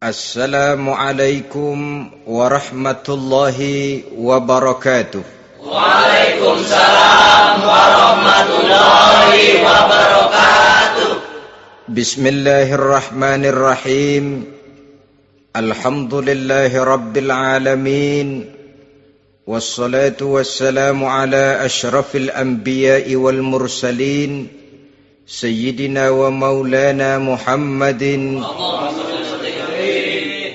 Assalamualaikum warahmatullahi wabarakatuh. Waalaikumsalam warahmatullahi wabarakatuh. Bismillahirrahmanirrahim. Alhamdulillahi rabbil alamin. Wassalatu wassalamu ala ashrafil anbiya'i wal mursalin, Sayyidina wa maulana Muhammadin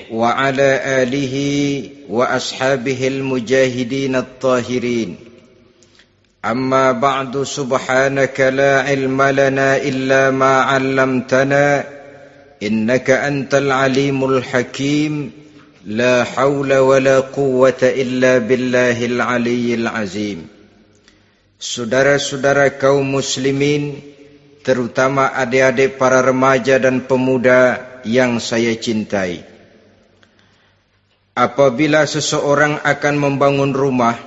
wa ala alihi wa ashabihil mujahidin at-tahirin. Amma ba'du, subhanaka la ilma lana illa ma 'allamtana innaka antal alimul hakim. La hawla wa la quwwata illa billahil aliyyil azim. Saudara-saudara kaum muslimin, terutama adik-adik para remaja dan pemuda yang saya cintai. Apabila seseorang akan membangun rumah,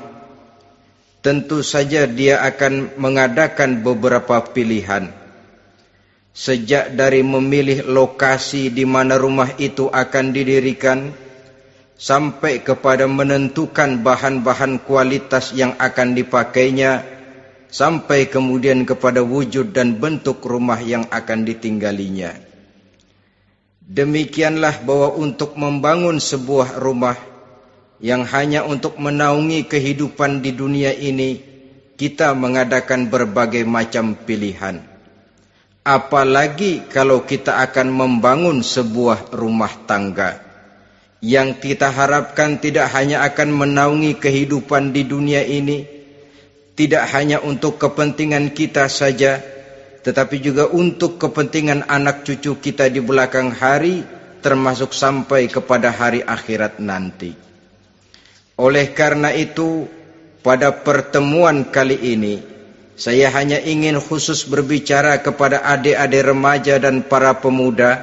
tentu saja dia akan mengadakan beberapa pilihan. Sejak dari memilih lokasi di mana rumah itu akan didirikan, sampai kepada menentukan bahan-bahan kualitas yang akan dipakainya, sampai kemudian kepada wujud dan bentuk rumah yang akan ditinggalinya. Demikianlah bahwa untuk membangun sebuah rumah yang hanya untuk menaungi kehidupan di dunia ini, kita mengadakan berbagai macam pilihan. Apalagi kalau kita akan membangun sebuah rumah tangga yang kita harapkan tidak hanya akan menaungi kehidupan di dunia ini, tidak hanya untuk kepentingan kita saja, tetapi juga untuk kepentingan anak cucu kita di belakang hari, termasuk sampai kepada hari akhirat nanti. Oleh karena itu, pada pertemuan kali ini, saya hanya ingin khusus berbicara kepada adik-adik remaja dan para pemuda,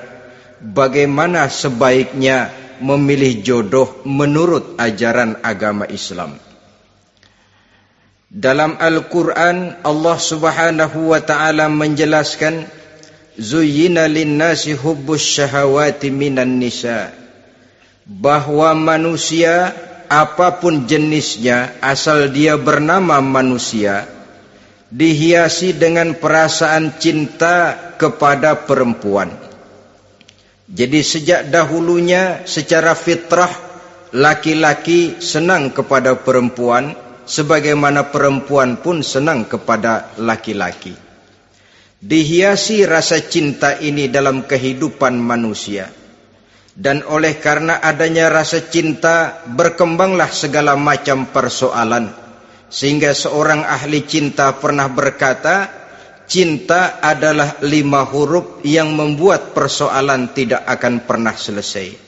bagaimana sebaiknya memilih jodoh menurut ajaran agama Islam. Dalam Al-Quran, Allah subhanahu wa ta'ala menjelaskan, Zuyyina linnasi hubbus syahawati minan nisa, bahwa manusia apapun jenisnya, asal dia bernama manusia, dihiasi dengan perasaan cinta kepada perempuan. Jadi sejak dahulunya secara fitrah, laki-laki senang kepada perempuan, sebagaimana perempuan pun senang kepada laki-laki. Dihiasi rasa cinta ini dalam kehidupan manusia. Dan oleh karena adanya rasa cinta, berkembanglah segala macam persoalan. Sehingga seorang ahli cinta pernah berkata, cinta adalah 5 huruf yang membuat persoalan tidak akan pernah selesai.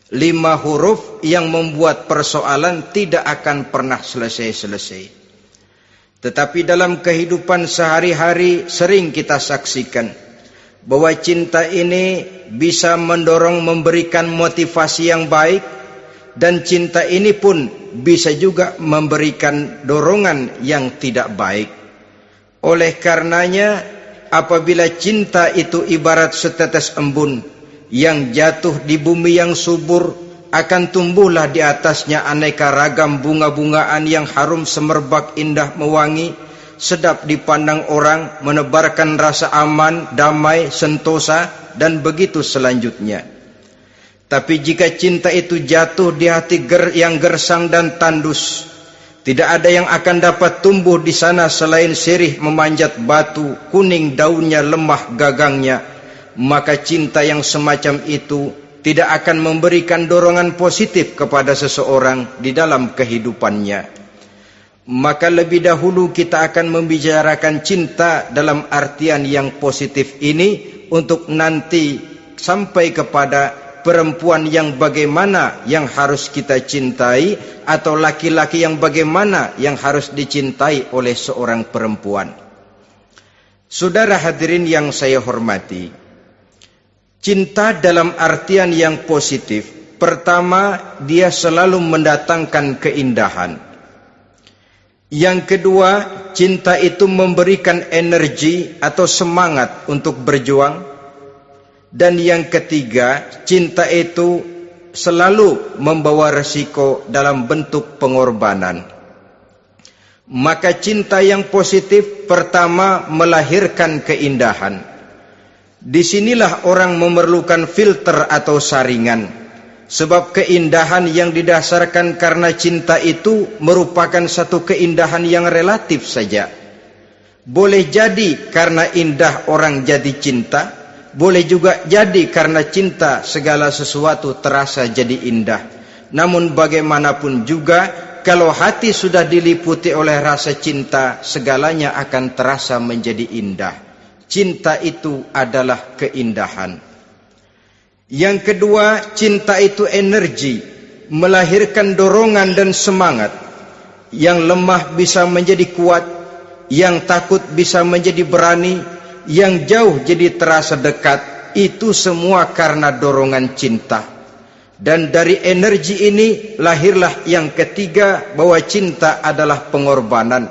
5 huruf yang membuat persoalan tidak akan pernah selesai-selesai. Tetapi dalam kehidupan sehari-hari sering kita saksikan bahwa cinta ini bisa mendorong, memberikan motivasi yang baik, dan cinta ini pun bisa juga memberikan dorongan yang tidak baik. Oleh karenanya, apabila cinta itu ibarat setetes embun yang jatuh di bumi yang subur, akan tumbuhlah di atasnya aneka ragam bunga-bungaan yang harum semerbak, indah mewangi, sedap dipandang orang, menebarkan rasa aman, damai, sentosa, dan begitu selanjutnya. Tapi jika cinta itu jatuh di hati yang gersang dan tandus, tidak ada yang akan dapat tumbuh di sana selain sirih memanjat batu, kuning daunnya, lemah gagangnya, maka cinta yang semacam itu tidak akan memberikan dorongan positif kepada seseorang di dalam kehidupannya. Maka lebih dahulu kita akan membicarakan cinta dalam artian yang positif ini, untuk nanti sampai kepada perempuan yang bagaimana yang harus kita cintai, atau laki-laki yang bagaimana yang harus dicintai oleh seorang perempuan. Saudara hadirin yang saya hormati, cinta dalam artian yang positif, pertama, dia selalu mendatangkan keindahan. Yang kedua, cinta itu memberikan energi atau semangat untuk berjuang. Dan yang ketiga, cinta itu selalu membawa resiko dalam bentuk pengorbanan. Maka cinta yang positif pertama melahirkan keindahan. Disinilah orang memerlukan filter atau saringan. Sebab keindahan yang didasarkan karena cinta itu merupakan satu keindahan yang relatif saja. Boleh jadi karena indah orang jadi cinta, boleh juga jadi karena cinta segala sesuatu terasa jadi indah. Namun bagaimanapun juga, kalau hati sudah diliputi oleh rasa cinta, segalanya akan terasa menjadi indah. Cinta itu adalah keindahan. Yang kedua, cinta itu energi, melahirkan dorongan dan semangat. Yang lemah bisa menjadi kuat, yang takut bisa menjadi berani, yang jauh jadi terasa dekat. Itu semua karena dorongan cinta. Dan dari energi ini lahirlah yang ketiga, bahwa cinta adalah pengorbanan.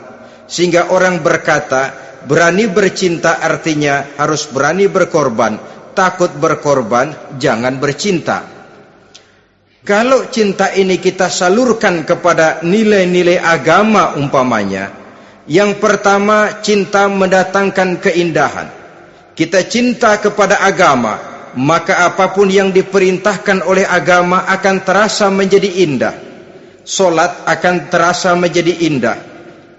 Sehingga orang berkata, berani bercinta artinya harus berani berkorban. Takut berkorban, jangan bercinta. Kalau cinta ini kita salurkan kepada nilai-nilai agama umpamanya, yang pertama, cinta mendatangkan keindahan. Kita cinta kepada agama, maka apapun yang diperintahkan oleh agama akan terasa menjadi indah. Solat akan terasa menjadi indah,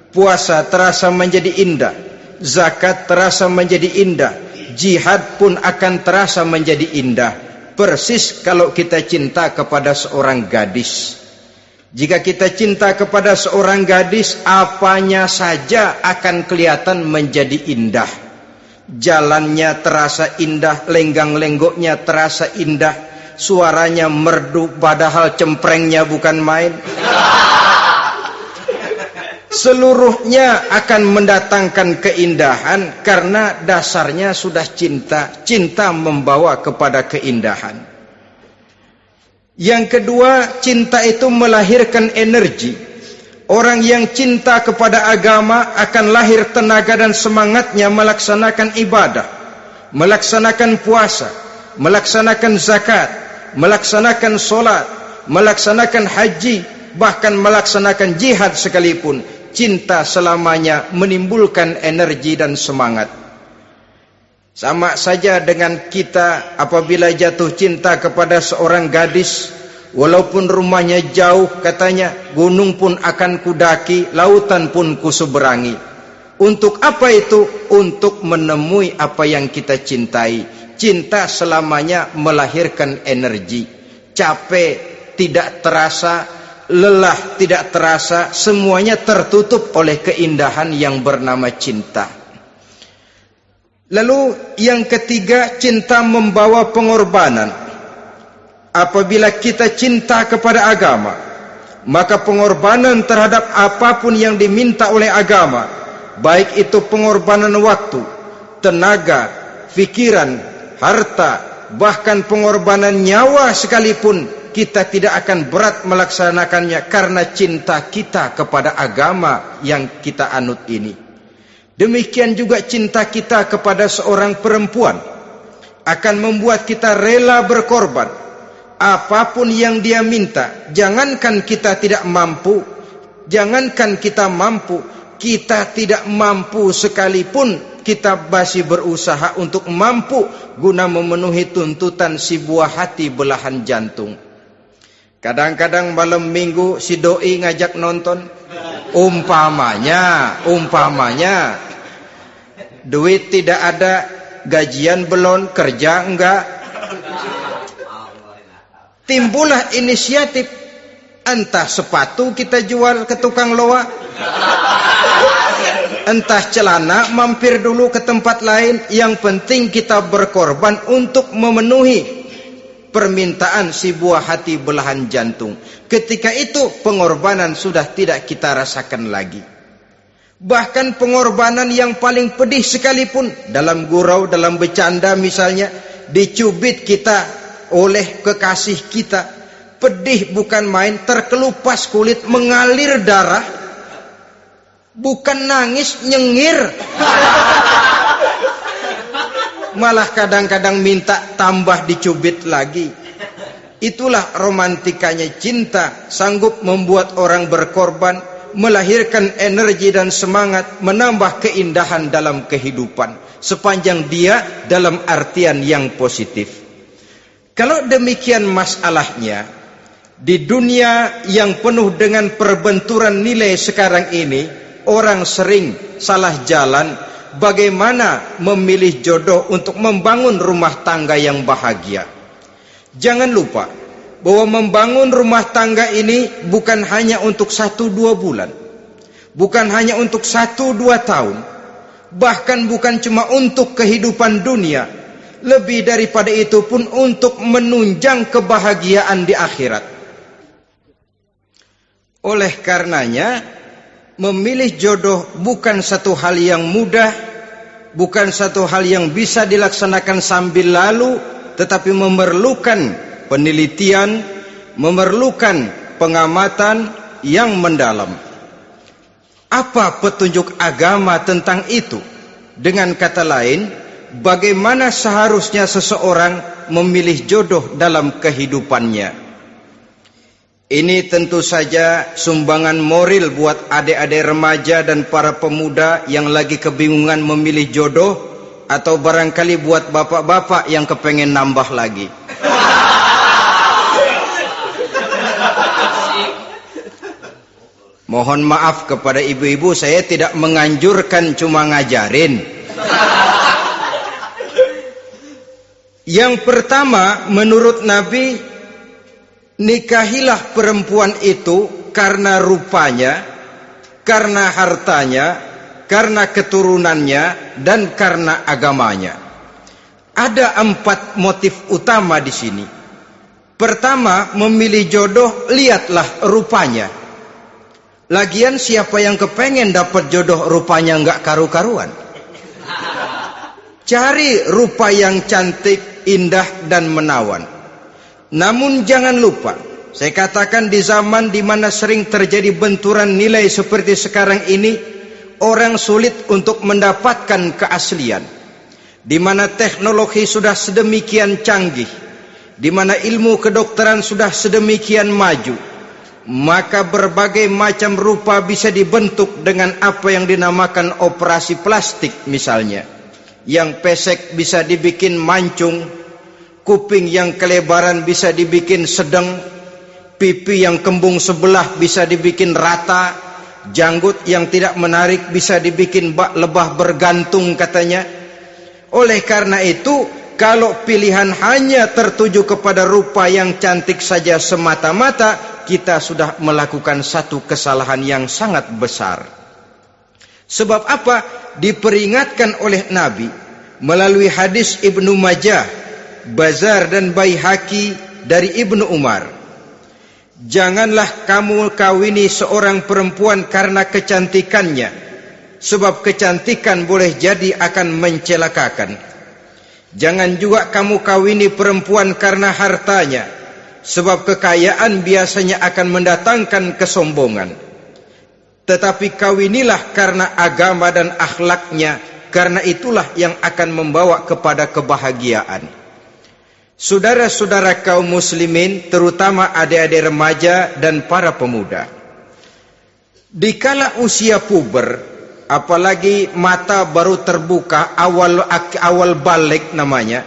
puasa terasa menjadi indah, zakat terasa menjadi indah, jihad pun akan terasa menjadi indah. Persis kalau kita cinta kepada seorang gadis. Jika kita cinta kepada seorang gadis, apanya saja akan kelihatan menjadi indah. Jalannya terasa indah, lenggang-lenggoknya terasa indah, suaranya merdu padahal cemprengnya bukan main. Seluruhnya akan mendatangkan keindahan karena dasarnya sudah cinta. Cinta membawa kepada keindahan. Yang kedua, cinta itu melahirkan energi. Orang yang cinta kepada agama akan lahir tenaga dan semangatnya melaksanakan ibadah, melaksanakan puasa, melaksanakan zakat, melaksanakan solat, melaksanakan haji, bahkan melaksanakan jihad sekalipun. Cinta selamanya menimbulkan energi dan semangat. Sama saja dengan kita apabila jatuh cinta kepada seorang gadis, walaupun rumahnya jauh, katanya, gunung pun akan kudaki, lautan pun kuseberangi. Untuk apa itu? Untuk menemui apa yang kita cintai. Cinta selamanya melahirkan energi. Capek tidak terasa, lelah tidak terasa, semuanya tertutup oleh keindahan yang bernama cinta. Lalu yang ketiga, cinta membawa pengorbanan. Apabila kita cinta kepada agama, maka pengorbanan terhadap apapun yang diminta oleh agama, baik itu pengorbanan waktu, tenaga, pikiran, harta, bahkan pengorbanan nyawa sekalipun, kita tidak akan berat melaksanakannya karena cinta kita kepada agama yang kita anut ini. Demikian juga cinta kita kepada seorang perempuan akan membuat kita rela berkorban. Apapun yang dia minta, jangankan kita tidak mampu, jangankan kita mampu, kita tidak mampu sekalipun, kita masih berusaha untuk mampu guna memenuhi tuntutan si buah hati belahan jantung. Kadang-kadang malam minggu si doi ngajak nonton, umpamanya duit tidak ada, gajian belum, kerja enggak. Timbullah inisiatif, entah sepatu kita jual ke tukang loa, entah celana mampir dulu ke tempat lain. Yang penting kita berkorban untuk memenuhi permintaan si buah hati belahan jantung. Ketika itu pengorbanan sudah tidak kita rasakan lagi. Bahkan pengorbanan yang paling pedih sekalipun, dalam gurau, dalam bercanda misalnya, dicubit kita oleh kekasih kita, pedih bukan main, terkelupas kulit, mengalir darah, bukan nangis, nyengir. malah kadang-kadang minta tambah dicubit lagi. Itulah romantikanya cinta, sanggup membuat orang berkorban, melahirkan energi dan semangat, menambah keindahan dalam kehidupan, sepanjang dia dalam artian yang positif. Kalau demikian masalahnya, di dunia yang penuh dengan perbenturan nilai sekarang ini, orang sering salah jalan bagaimana memilih jodoh untuk membangun rumah tangga yang bahagia. Jangan lupa bahwa membangun rumah tangga ini bukan hanya untuk 1-2 bulan, bukan hanya untuk 1-2 tahun, bahkan bukan cuma untuk kehidupan dunia, lebih daripada itu pun untuk menunjang kebahagiaan di akhirat. Oleh karenanya, memilih jodoh bukan satu hal yang mudah, bukan satu hal yang bisa dilaksanakan sambil lalu, tetapi memerlukan penelitian, memerlukan pengamatan yang mendalam. Apa petunjuk agama tentang itu? Dengan kata lain, bagaimana seharusnya seseorang memilih jodoh dalam kehidupannya? Ini tentu saja sumbangan moral buat adik-adik remaja dan para pemuda yang lagi kebingungan memilih jodoh, atau barangkali buat bapak-bapak yang kepengen nambah lagi. Mohon maaf kepada ibu-ibu, saya tidak menganjurkan, cuma ngajarin. Yang pertama, menurut Nabi, nikahilah perempuan itu karena rupanya, karena hartanya, karena keturunannya, dan karena agamanya. Ada 4 motif utama di sini. Pertama, memilih jodoh, lihatlah rupanya. Lagian siapa yang kepengen dapat jodoh rupanya nggak karu-karuan? Cari rupa yang cantik, indah, dan menawan. Namun jangan lupa, saya katakan di zaman di mana sering terjadi benturan nilai seperti sekarang ini, orang sulit untuk mendapatkan keaslian. Di mana teknologi sudah sedemikian canggih, di mana ilmu kedokteran sudah sedemikian maju, maka berbagai macam rupa bisa dibentuk dengan apa yang dinamakan operasi plastik misalnya. Yang pesek bisa dibikin mancung, kuping yang kelebaran bisa dibikin sedang, pipi yang kembung sebelah bisa dibikin rata, janggut yang tidak menarik bisa dibikin bak lebah bergantung katanya. Oleh karena itu, kalau pilihan hanya tertuju kepada rupa yang cantik saja semata-mata, kita sudah melakukan satu kesalahan yang sangat besar. Sebab apa? Diperingatkan oleh Nabi melalui hadis Ibnu Majah, Bazar dan Baihaqi dari Ibnu Umar. Janganlah kamu kawini seorang perempuan karena kecantikannya, sebab kecantikan boleh jadi akan mencelakakan. Jangan juga kamu kawini perempuan karena hartanya, sebab kekayaan biasanya akan mendatangkan kesombongan. Tetapi kawinilah karena agama dan akhlaknya, karena itulah yang akan membawa kepada kebahagiaan. Saudara-saudara kaum muslimin, terutama adik-adik remaja dan para pemuda, dikala usia puber, apalagi mata baru terbuka, awal balik namanya,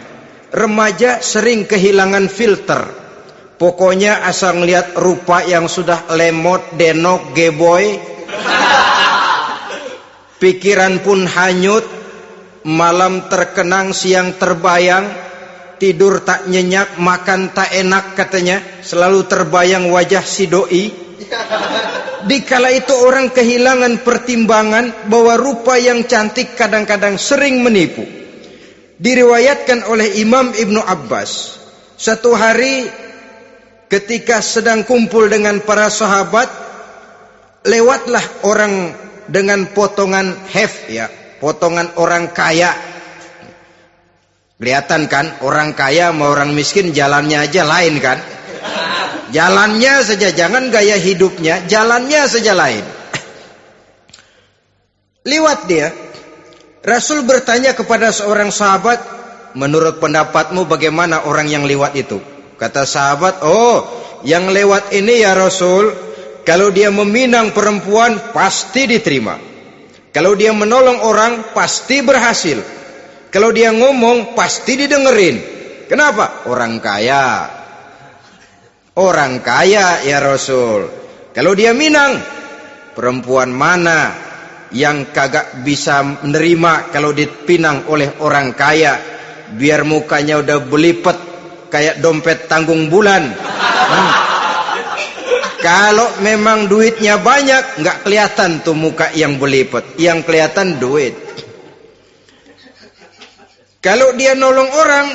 remaja sering kehilangan filter. Pokoknya asal ngelihat rupa yang sudah lemot, denok, geboy, pikiran pun hanyut, malam terkenang, siang terbayang, tidur tak nyenyak, makan tak enak katanya, selalu terbayang wajah si doi. Dikala itu orang kehilangan pertimbangan bahwa rupa yang cantik kadang-kadang sering menipu. Diriwayatkan oleh Imam Ibnu Abbas, satu hari ketika sedang kumpul dengan para sahabat, lewatlah orang dengan potongan potongan orang kaya. Kelihatan kan, orang kaya sama orang miskin jalannya aja lain kan. Jalannya saja, jangan gaya hidupnya, jalannya saja lain. Liwat dia, Rasul bertanya kepada seorang sahabat, menurut pendapatmu bagaimana orang yang lewat itu? Kata sahabat, oh, yang lewat ini ya Rasul, kalau dia meminang perempuan pasti diterima. Kalau dia menolong orang pasti berhasil. Kalau dia ngomong pasti didengerin. Kenapa? Orang kaya. Orang kaya ya Rasul. Kalau dia minang, perempuan mana yang kagak bisa menerima kalau dipinang oleh orang kaya? Biar mukanya udah belipet kayak dompet tanggung bulan. Kalau memang duitnya banyak, nggak kelihatan tuh muka yang belipet, yang kelihatan duit. Kalau dia nolong orang,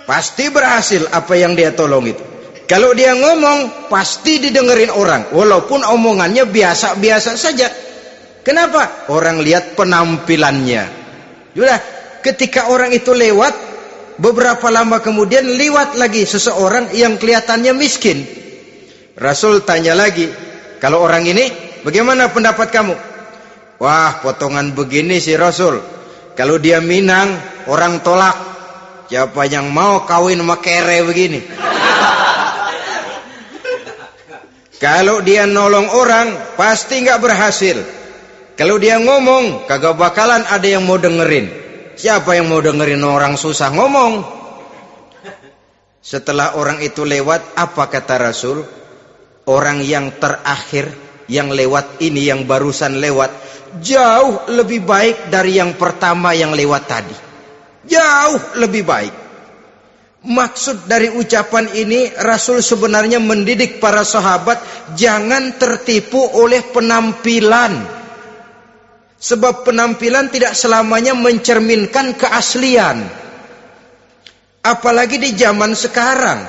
pasti berhasil apa yang dia tolong itu. Kalau dia ngomong, pasti didengerin orang, walaupun omongannya biasa-biasa saja. Kenapa? Orang lihat penampilannya. Sudah, ketika orang itu lewat, beberapa lama kemudian lewat lagi seseorang yang kelihatannya miskin. Rasul tanya lagi, kalau orang ini bagaimana pendapat kamu? Wah, potongan begini sih Rasul. Kalau dia minang, orang tolak. Siapa yang mau kawin sama kere begini? Kalau dia nolong orang, pasti nggak berhasil. Kalau dia ngomong, kagak bakalan ada yang mau dengerin. Siapa yang mau dengerin orang susah ngomong? Setelah orang itu lewat, apa kata Rasul? Orang yang terakhir, yang lewat ini, yang barusan lewat, jauh lebih baik dari yang pertama yang lewat tadi. Jauh lebih baik. Maksud dari ucapan ini, Rasul sebenarnya mendidik para sahabat jangan tertipu oleh penampilan. Sebab penampilan tidak selamanya mencerminkan keaslian. Apalagi di zaman sekarang,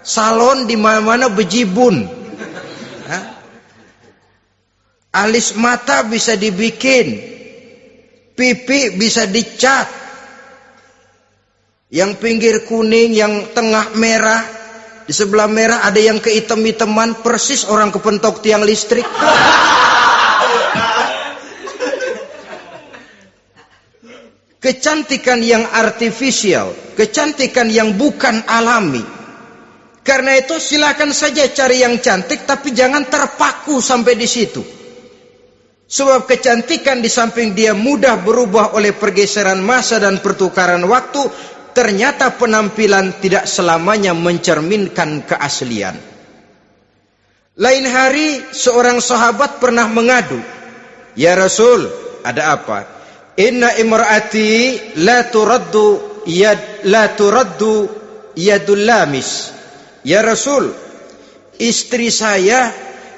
salon di mana-mana bejibun. Alis mata bisa dibikin, pipi bisa dicat. Yang pinggir kuning, yang tengah merah, di sebelah merah ada yang kehitam-hitaman, persis orang kepentok tiang listrik. Kecantikan yang artifisial, kecantikan yang bukan alami. Karena itu silakan saja cari yang cantik, tapi jangan terpaku sampai di situ. Sebab kecantikan di samping dia mudah berubah oleh pergeseran masa dan pertukaran waktu, ternyata penampilan tidak selamanya mencerminkan keaslian. Lain hari seorang sahabat pernah mengadu, "Ya Rasul, ada apa? Inna imraati la turaddu yadul lamis." Ya Rasul, istri saya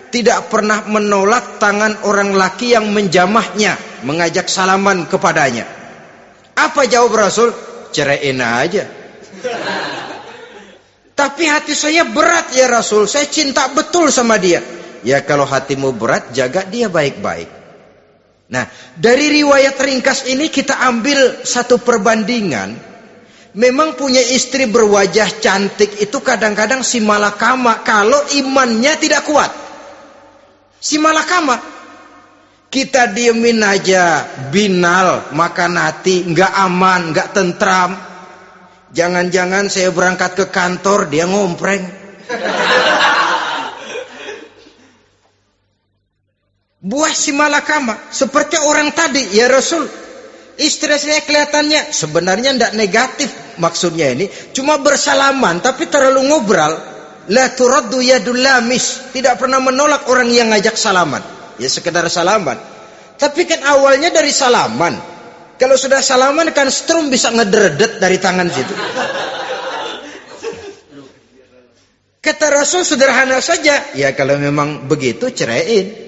tidak pernah menolak tangan orang laki yang menjamahnya, mengajak salaman kepadanya. Apa jawab Rasul? Ceraiin aja. Tapi hati saya berat ya Rasul, saya cinta betul sama dia. Ya kalau hatimu berat, jaga dia baik-baik. Nah, dari riwayat ringkas ini kita ambil satu perbandingan. Memang punya istri berwajah cantik itu kadang-kadang si malakama kalau imannya tidak kuat. Si malakama. Kita diemin aja, binal, makan hati, nggak aman, nggak tentram. Jangan-jangan saya berangkat ke kantor, dia ngompreng. Buah si malakama, seperti orang tadi, ya Rasul. Istri saya kelihatannya sebenarnya tidak negatif maksudnya ini, cuma bersalaman tapi terlalu ngobrol. La turaddu yadul lamis, tidak pernah menolak orang yang ngajak salaman. Ya sekedar salaman. Tapi kan awalnya dari salaman. Kalau sudah salaman kan strum bisa ngederdet dari tangan situ. Kata Rasul sederhana saja. Ya kalau memang begitu ceraiin.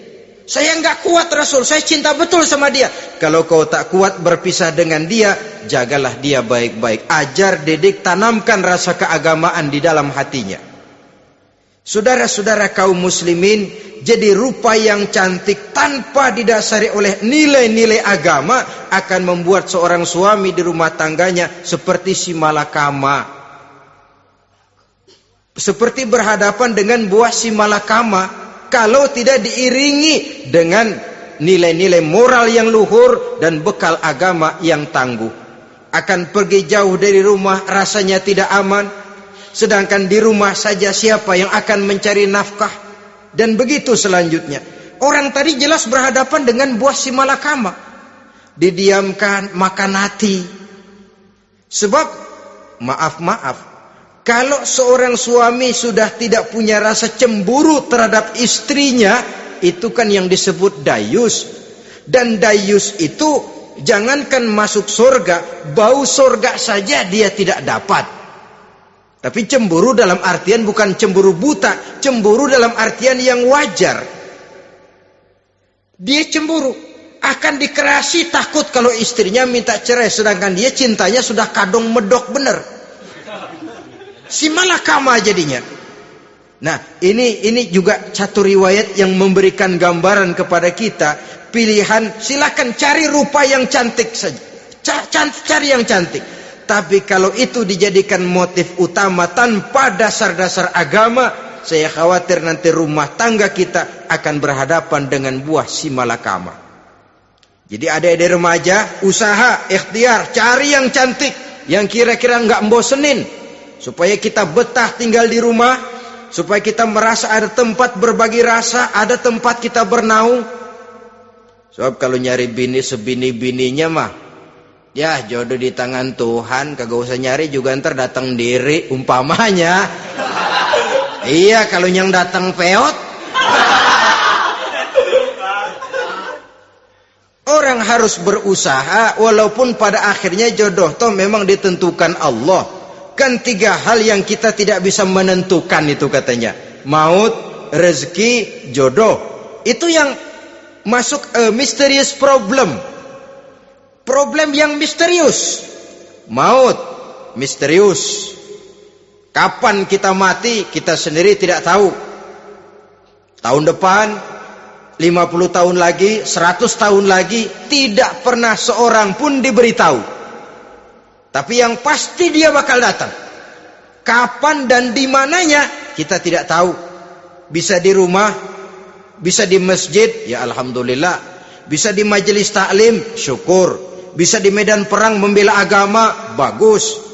Saya nggak kuat Rasul, saya cinta betul sama dia. Kalau kau tak kuat berpisah dengan dia, jagalah dia baik-baik. Ajar, didik, tanamkan rasa keagamaan di dalam hatinya. Saudara-saudara kaum muslimin, jadi rupa yang cantik tanpa didasari oleh nilai-nilai agama akan membuat seorang suami di rumah tangganya seperti si malakama. Seperti berhadapan dengan buah si malakama. Kalau tidak diiringi dengan nilai-nilai moral yang luhur dan bekal agama yang tangguh. akan pergi jauh dari rumah rasanya tidak aman, sedangkan di rumah saja siapa yang akan mencari nafkah, dan begitu selanjutnya. Orang tadi jelas berhadapan dengan buah si malakama, didiamkan, makan hati. Sebab maaf, kalau seorang suami sudah tidak punya rasa cemburu terhadap istrinya, itu kan yang disebut dayus. Dan dayus itu jangankan masuk surga, bau surga saja dia tidak dapat. Tapi cemburu dalam artian bukan cemburu buta, cemburu dalam artian yang wajar. Dia cemburu, akan dikerasi takut kalau istrinya minta cerai, sedangkan dia cintanya sudah kadung medok bener. Si malakama jadinya. Nah, ini juga satu riwayat yang memberikan gambaran kepada kita. Pilihan, silakan cari rupa yang cantik saja. Cari yang cantik. Tapi kalau itu dijadikan motif utama tanpa dasar-dasar agama, saya khawatir nanti rumah tangga kita akan berhadapan dengan buah si malakama. Jadi adik-adik remaja, usaha, ikhtiar, cari yang cantik, yang kira-kira nggak membosenin, supaya kita betah tinggal di rumah, supaya kita merasa ada tempat berbagi rasa, ada tempat kita bernaung. Sebab kalau nyari bini sebini-bininya mah, ya jodoh di tangan Tuhan, kagak usah nyari juga ntar datang diri umpamanya. Iya, kalau yang datang peot. Orang harus berusaha, walaupun pada akhirnya jodoh toh memang ditentukan Allah. Kan 3 hal yang kita tidak bisa menentukan itu katanya. Maut, rezeki, jodoh. Itu yang masuk mysterious problem. Problem yang misterius. Maut, misterius. Kapan kita mati, kita sendiri tidak tahu. Tahun depan, 50 tahun lagi, 100 tahun lagi, tidak pernah seorang pun diberitahu. Tapi yang pasti dia bakal datang. Kapan dan di mananya kita tidak tahu. Bisa di rumah, bisa di masjid, ya alhamdulillah. Bisa di majelis taklim, syukur. Bisa di medan perang membela agama, bagus.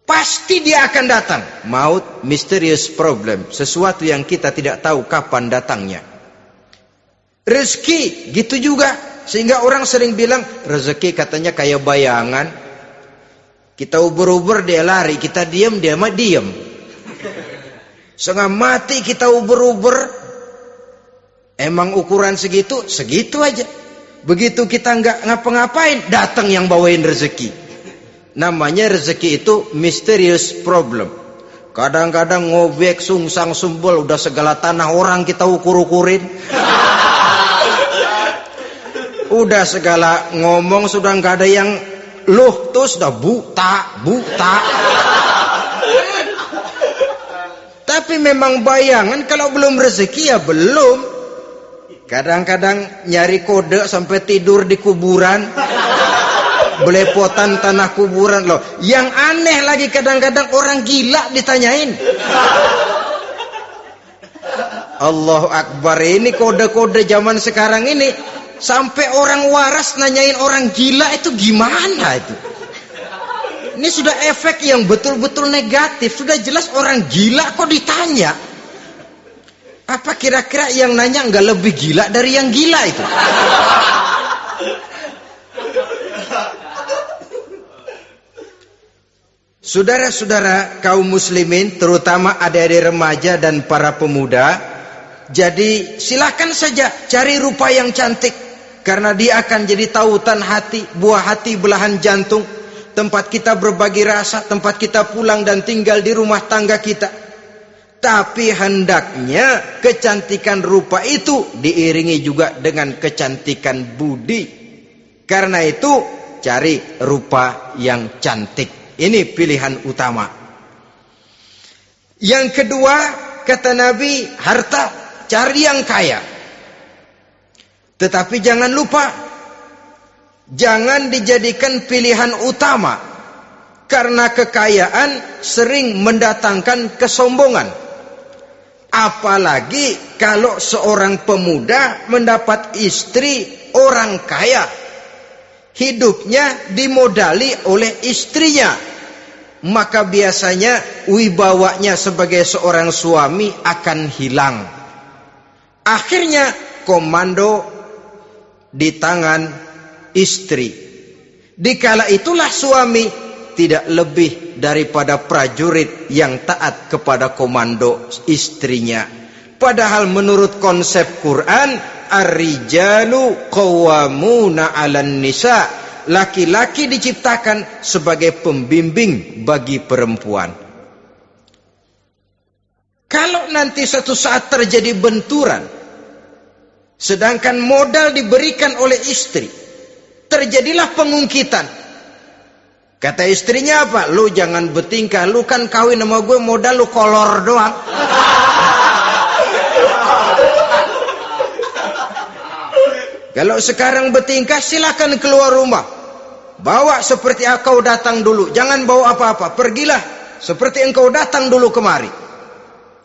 Pasti dia akan datang. Maut, mysterious problem, sesuatu yang kita tidak tahu kapan datangnya. Rezeki gitu juga. Sehingga orang sering bilang rezeki katanya kayak bayangan. Kita ubur-ubur dia lari, kita diam dia mah diam. Setengah mati kita ubur-ubur. Emang ukuran segitu aja. Begitu kita nggak ngapa-ngapain, datang yang bawain rezeki. Namanya rezeki itu mysterious problem. Kadang-kadang ngobek, sungsang, sumbul, udah segala tanah orang kita ukur-ukurin. Udah segala ngomong sudah nggak ada yang loh, terus udah buta. Tapi memang bayangan, kalau belum rezeki ya belum. Kadang-kadang nyari kode sampai tidur di kuburan, belepotan tanah kuburan loh. Yang aneh lagi kadang-kadang orang gila ditanyain. Allahu Akbar, ini kode-kode zaman sekarang ini. Sampai orang waras nanyain orang gila, itu gimana itu? Ini sudah efek yang betul-betul negatif. Sudah jelas orang gila kok ditanya. Apa kira-kira yang nanya nggak lebih gila dari yang gila itu? Saudara-saudara kaum muslimin, terutama adik-adik remaja dan para pemuda, jadi silakan saja cari rupa yang cantik. Karena dia akan jadi tautan hati, buah hati belahan jantung, tempat kita berbagi rasa, tempat kita pulang dan tinggal di rumah tangga kita. Tapi hendaknya kecantikan rupa itu diiringi juga dengan kecantikan budi. Karena itu cari rupa yang cantik. Ini pilihan utama. Yang kedua, kata Nabi, harta, cari yang kaya. Tetapi jangan lupa, jangan dijadikan pilihan utama, karena kekayaan sering mendatangkan kesombongan. Apalagi kalau seorang pemuda mendapat istri orang kaya. hidupnya dimodali oleh istrinya, maka biasanya wibawanya sebagai seorang suami akan hilang. Akhirnya komando di tangan istri. Dikala itulah suami tidak lebih daripada prajurit yang taat kepada komando istrinya. Padahal menurut konsep Quran, ar-rijalu qawwamuna 'alan nisa, laki-laki diciptakan sebagai pembimbing bagi perempuan. Kalau nanti suatu saat terjadi benturan, sedangkan modal diberikan oleh istri, terjadilah pengungkitan. Kata istrinya apa? Lu jangan bertingkah, lu kan kawin sama gue modal lu kolor doang. Kalau sekarang bertingkah silakan keluar rumah. Bawa seperti engkau datang dulu, jangan bawa apa-apa. Pergilah seperti engkau datang dulu kemari.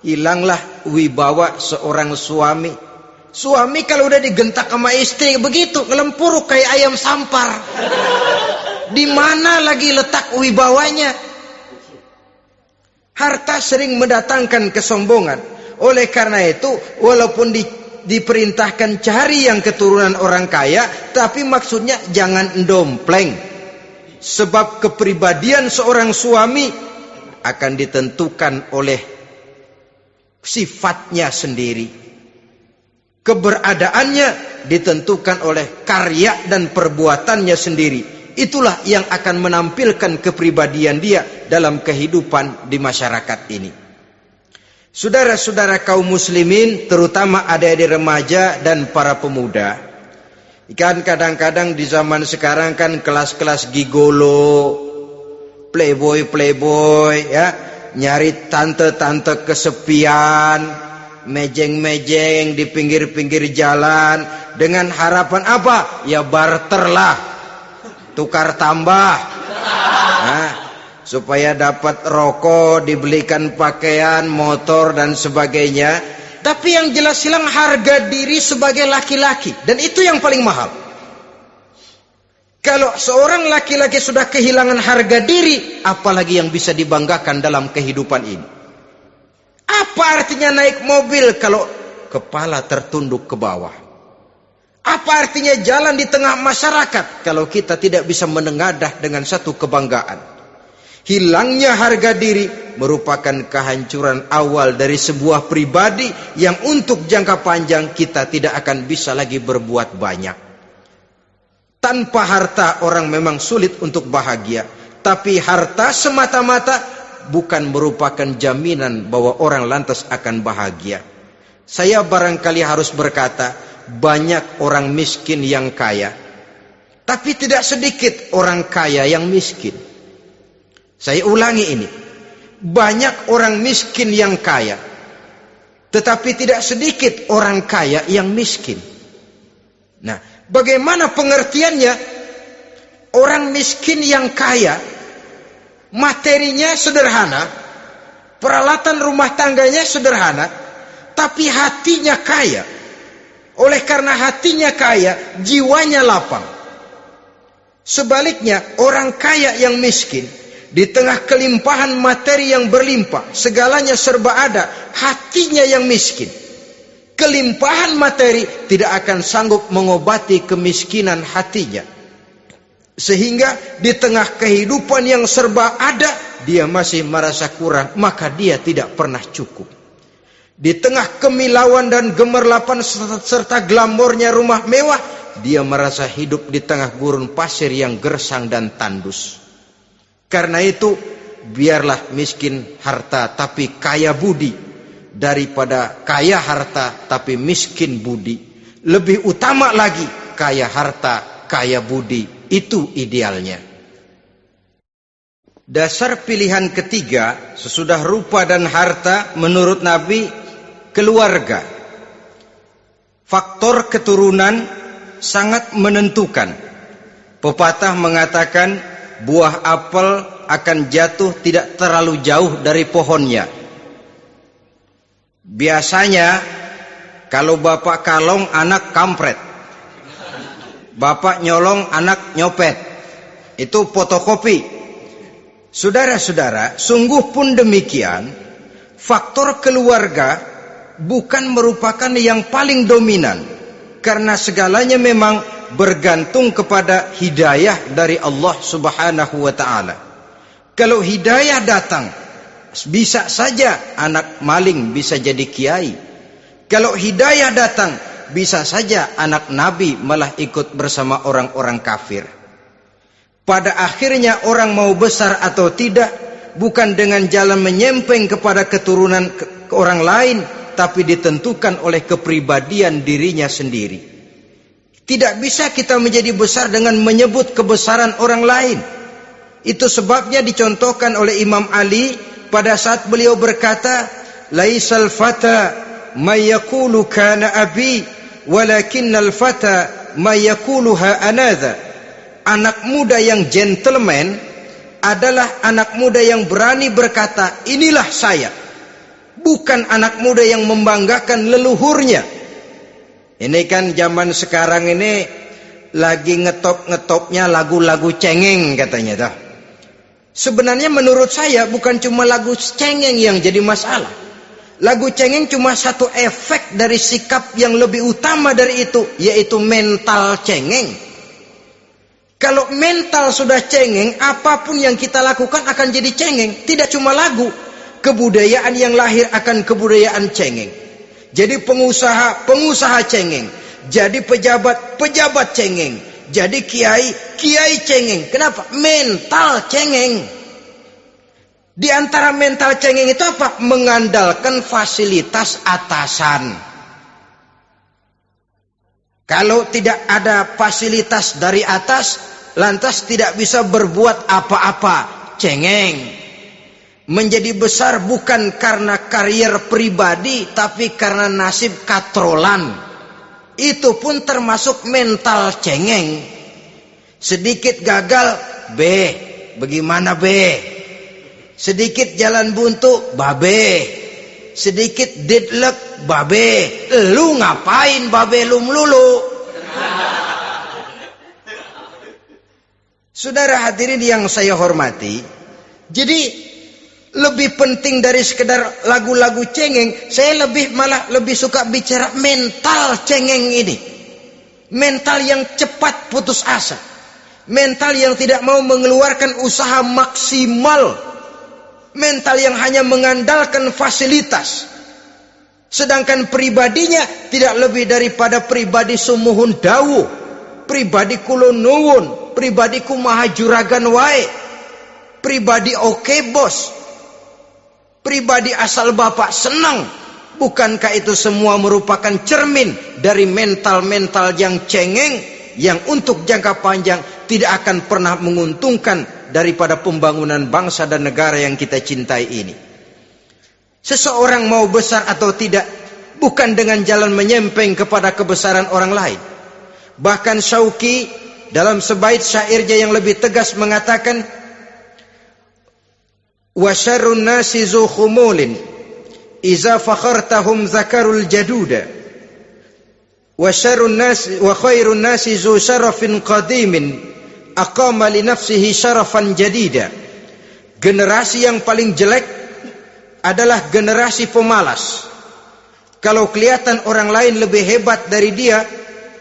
Hilanglah wibawa seorang suami. Suami kalau udah digentak sama istri begitu, ngelempuruk kayak ayam sampar. Di mana lagi letak wibawanya? Harta sering mendatangkan kesombongan. Oleh karena itu, walaupun diperintahkan cari yang keturunan orang kaya, tapi maksudnya jangan dompleng. Sebab kepribadian seorang suami akan ditentukan oleh sifatnya sendiri. Keberadaannya ditentukan oleh karya dan perbuatannya sendiri. Itulah yang akan menampilkan kepribadian dia dalam kehidupan di masyarakat ini. Saudara-saudara kaum muslimin, terutama adik-adik remaja dan para pemuda, kan kadang-kadang di zaman sekarang kan kelas-kelas gigolo, playboy ya, nyari tante-tante kesepian, mejeng-mejeng di pinggir-pinggir jalan dengan harapan apa? Ya barterlah, tukar tambah, supaya dapat rokok, dibelikan pakaian, motor dan sebagainya. Tapi yang jelas hilang harga diri sebagai laki-laki, dan itu yang paling mahal. Kalau seorang laki-laki sudah kehilangan harga diri, apalagi yang bisa dibanggakan dalam kehidupan ini? Apa artinya naik mobil kalau kepala tertunduk ke bawah? Apa artinya jalan di tengah masyarakat kalau kita tidak bisa menengadah dengan satu kebanggaan? Hilangnya harga diri merupakan kehancuran awal dari sebuah pribadi yang untuk jangka panjang kita tidak akan bisa lagi berbuat banyak. Tanpa harta orang memang sulit untuk bahagia, tapi harta semata-mata bukan merupakan jaminan bahwa orang lantas akan bahagia. Saya barangkali harus berkata, banyak orang miskin yang kaya, tapi tidak sedikit orang kaya yang miskin. Saya ulangi ini, banyak orang miskin yang kaya, tetapi tidak sedikit orang kaya yang miskin. Nah, bagaimana pengertiannya? Orang miskin yang kaya, materinya sederhana, peralatan rumah tangganya sederhana, tapi hatinya kaya. Oleh karena hatinya kaya, jiwanya lapang. Sebaliknya, orang kaya yang miskin, di tengah kelimpahan materi yang berlimpah, segalanya serba ada, hatinya yang miskin. Kelimpahan materi tidak akan sanggup mengobati kemiskinan hatinya. Sehingga di tengah kehidupan yang serba ada, dia masih merasa kurang, maka dia tidak pernah cukup. Di tengah kemilauan dan gemerlapan serta glamornya rumah mewah, dia merasa hidup di tengah gurun pasir yang gersang dan tandus. Karena itu, biarlah miskin harta tapi kaya budi, daripada kaya harta tapi miskin budi. Lebih utama lagi kaya harta, kaya budi. Itu idealnya. Dasar pilihan ketiga sesudah rupa dan harta menurut Nabi, keluarga. Faktor keturunan sangat menentukan. Pepatah mengatakan buah apel akan jatuh tidak terlalu jauh dari pohonnya. Biasanya kalau bapak kalong, anak kampret. Bapak nyolong, anak nyopet. Itu fotokopi. Saudara-saudara, sungguh pun demikian, faktor keluarga bukan merupakan yang paling dominan, karena segalanya memang bergantung kepada hidayah dari Allah Subhanahu wa ta'ala. Kalau hidayah datang, bisa saja anak maling bisa jadi kiai. Kalau hidayah datang, bisa saja anak Nabi malah ikut bersama orang-orang kafir. Pada akhirnya orang mau besar atau tidak bukan dengan jalan menyempeng kepada keturunan orang lain, tapi ditentukan oleh kepribadian dirinya sendiri. Tidak bisa kita menjadi besar dengan menyebut kebesaran orang lain. Itu sebabnya dicontohkan oleh Imam Ali pada saat beliau berkata, laisal fata may yaqulu kana abi walakinnal fata may yaquluha anadha. Anak muda yang gentleman adalah anak muda yang berani berkata, inilah saya. Bukan anak muda yang membanggakan leluhurnya. Ini kan zaman sekarang ini lagi ngetop-ngetopnya lagu-lagu cengeng katanya dah. Sebenarnya menurut saya bukan cuma lagu cengeng yang jadi masalah. Lagu cengeng cuma satu efek dari sikap yang lebih utama dari itu, yaitu mental cengeng. Kalau mental sudah cengeng, apapun yang kita lakukan akan jadi cengeng. Tidak cuma lagu, kebudayaan yang lahir akan kebudayaan cengeng. Jadi pengusaha cengeng. Jadi pejabat cengeng. Jadi kiai cengeng. Kenapa? Mental cengeng. Di antara mental cengeng itu apa? Mengandalkan fasilitas atasan. Kalau tidak ada fasilitas dari atas, lantas tidak bisa berbuat apa-apa, cengeng. Menjadi besar bukan karena karier pribadi, tapi karena nasib katrolan. Itu pun termasuk mental cengeng. Sedikit gagal, bagaimana sedikit jalan buntu, sedikit deadlock, lu ngapain lu melulu? Saudara hadirin yang saya hormati, jadi lebih penting dari sekedar lagu-lagu cengeng, saya malah lebih suka bicara mental cengeng ini. Mental yang cepat putus asa. Mental yang tidak mau mengeluarkan usaha maksimal. Mental yang hanya mengandalkan fasilitas. Sedangkan pribadinya tidak lebih daripada pribadi sumuhun dawu, pribadi kulon nuwun, pribadi kumaha juragan wae, pribadi oke bos, pribadi asal bapak senang. Bukankah itu semua merupakan cermin dari mental-mental yang cengeng, yang untuk jangka panjang tidak akan pernah menguntungkan daripada pembangunan bangsa dan negara yang kita cintai ini. Seseorang mau besar atau tidak bukan dengan jalan menyempeng kepada kebesaran orang lain. Bahkan Syauqi dalam sebait syairnya yang lebih tegas mengatakan, wa syarrun nasi zu khumulin iza fakhartahum zakarul jaduda wa syarrun nasi wa khairun nasi zu syarafin qadimin aqama li nafsihi syarafan jadida. Generasi yang paling jelek adalah generasi pemalas. Kalau kelihatan orang lain lebih hebat dari dia,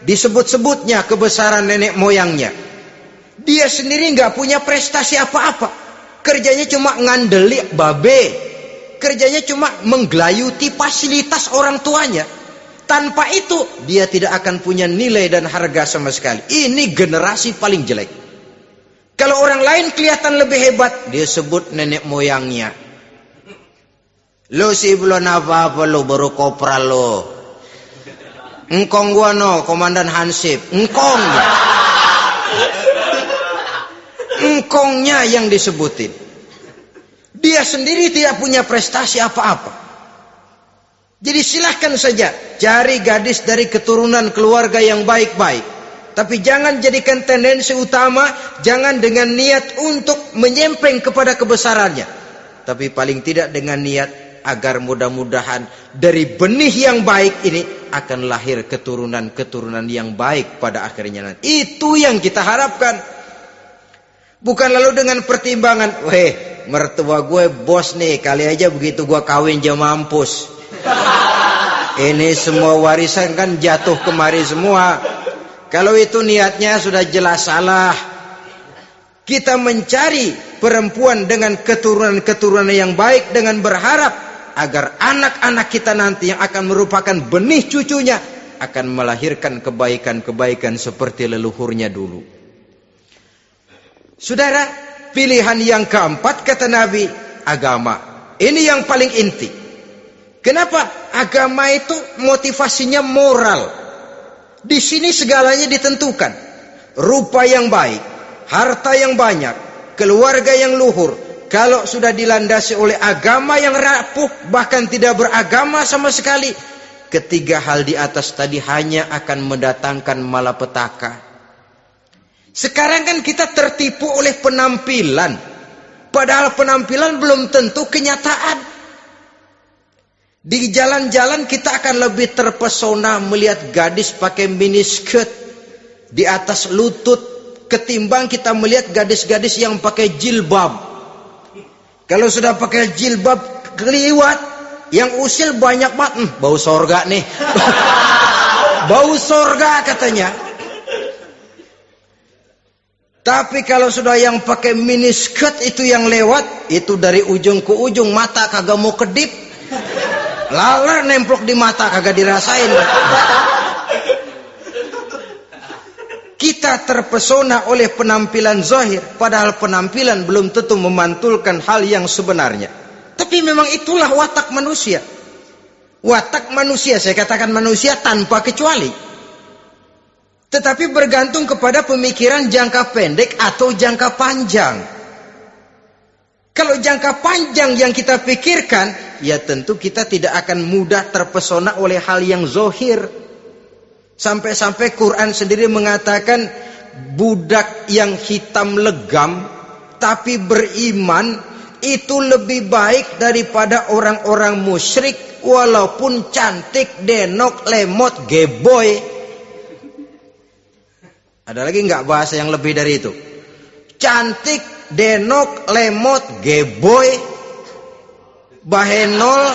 disebut-sebutnya kebesaran nenek moyangnya. Dia sendiri nggak punya prestasi apa-apa. Kerjanya cuma ngandeli babe. Kerjanya cuma menggelayuti fasilitas orang tuanya. Tanpa itu dia tidak akan punya nilai dan harga sama sekali. Ini generasi paling jelek. Kalau orang lain kelihatan lebih hebat, dia sebut nenek moyangnya. Lo sih belum apa-apa lo, baru kopral lo. Engkong gua no, komandan Hansip. Engkongnya. Engkongnya yang disebutin. Dia sendiri tidak punya prestasi apa-apa. Jadi silahkan saja cari gadis dari keturunan keluarga yang baik-baik. Tapi jangan jadikan tendensi utama, jangan dengan niat untuk menyempeng kepada kebesarannya. Tapi paling tidak dengan niat agar mudah-mudahan dari benih yang baik ini akan lahir keturunan-keturunan yang baik pada akhirnya nanti. Itu yang kita harapkan. Bukan lalu dengan pertimbangan, weh, mertua gue bos nih, kali aja begitu gue kawin dia mampus. Ini semua warisan kan jatuh kemari semua. Kalau itu niatnya sudah jelas salah. Kita mencari perempuan dengan keturunan-keturunan yang baik dengan berharap agar anak-anak kita nanti yang akan merupakan benih cucunya akan melahirkan kebaikan-kebaikan seperti leluhurnya dulu. Saudara, pilihan yang keempat kata Nabi, agama. Ini yang paling inti. Kenapa? Agama itu motivasinya moral. Di sini segalanya ditentukan. Rupa yang baik, harta yang banyak, keluarga yang luhur. Kalau sudah dilandasi oleh agama yang rapuh, bahkan tidak beragama sama sekali, ketiga hal di atas tadi hanya akan mendatangkan malapetaka. Sekarang kan kita tertipu oleh penampilan, padahal penampilan belum tentu kenyataan. Di jalan-jalan kita akan lebih terpesona melihat gadis pakai miniskirt di atas lutut ketimbang kita melihat gadis-gadis yang pakai jilbab. Kalau sudah pakai jilbab keliwat, yang usil banyak banget, bau sorga nih. Bau sorga katanya. Tapi kalau sudah yang pakai miniskirt itu yang lewat, itu dari ujung ke ujung mata kagak mau kedip. Laler nemplok di mata kagak dirasain. Kita terpesona oleh penampilan zahir, padahal penampilan belum tentu memantulkan hal yang sebenarnya. Tapi memang itulah watak manusia. Watak manusia, saya katakan manusia tanpa kecuali. Tetapi bergantung kepada pemikiran jangka pendek atau jangka panjang. Kalau jangka panjang yang kita pikirkan, ya tentu kita tidak akan mudah terpesona oleh hal yang zahir. Sampai-sampai Quran sendiri mengatakan budak yang hitam legam tapi beriman itu lebih baik daripada orang-orang musyrik walaupun cantik, denok, lemot, geboy. Ada lagi nggak bahasa yang lebih dari itu? Cantik, denok, lemot, geboy, bahenol,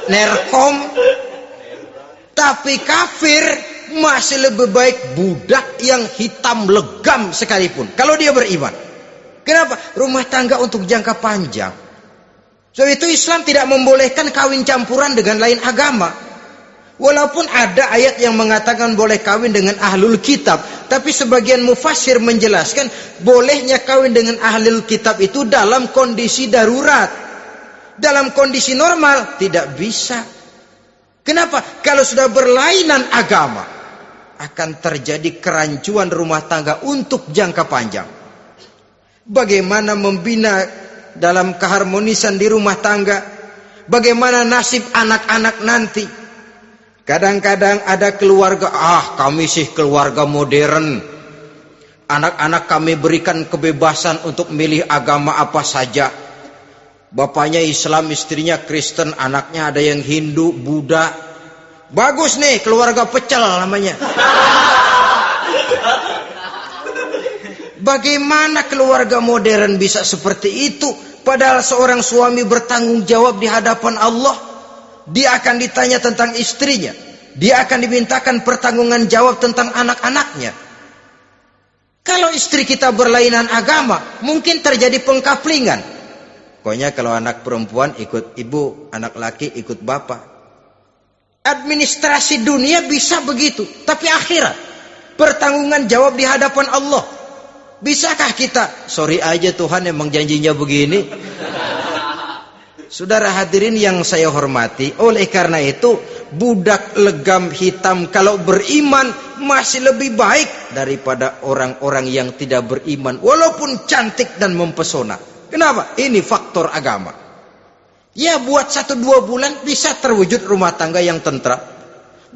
nerkom. Tapi kafir masih lebih baik budak yang hitam legam sekalipun. Kalau dia beriman. Kenapa? Rumah tangga untuk jangka panjang. So itu Islam tidak membolehkan kawin campuran dengan lain agama. Walaupun ada ayat yang mengatakan boleh kawin dengan ahlul kitab. Tapi sebagian mufassir menjelaskan bolehnya kawin dengan ahlul kitab itu dalam kondisi darurat. Dalam kondisi normal tidak bisa. Kenapa? Kalau sudah berlainan agama, akan terjadi kerancuan rumah tangga untuk jangka panjang. Bagaimana membina dalam keharmonisan di rumah tangga? Bagaimana nasib anak-anak nanti? Kadang-kadang ada keluarga, kami sih keluarga modern. Anak-anak kami berikan kebebasan untuk milih agama apa saja. Bapaknya Islam, istrinya Kristen, anaknya ada yang Hindu, Buddha. Bagus nih, keluarga pecel namanya. Bagaimana keluarga modern bisa seperti itu? Padahal seorang suami bertanggung jawab di hadapan Allah. Dia akan ditanya tentang istrinya. Dia akan dimintakan pertanggungan jawab tentang anak-anaknya. Kalau istri kita berlainan agama, mungkin terjadi pengkaplingan. Pokoknya kalau anak perempuan ikut ibu, anak laki ikut bapak. Administrasi dunia bisa begitu, tapi akhirat pertanggungan jawab di hadapan Allah. Bisakah kita? Sorry aja Tuhan emang janjinya begini. Saudara hadirin yang saya hormati, oleh karena itu budak legam hitam kalau beriman masih lebih baik daripada orang-orang yang tidak beriman walaupun cantik dan mempesona. Kenapa? Ini faktor agama. Ya buat 1-2 bulan bisa terwujud rumah tangga yang tentram.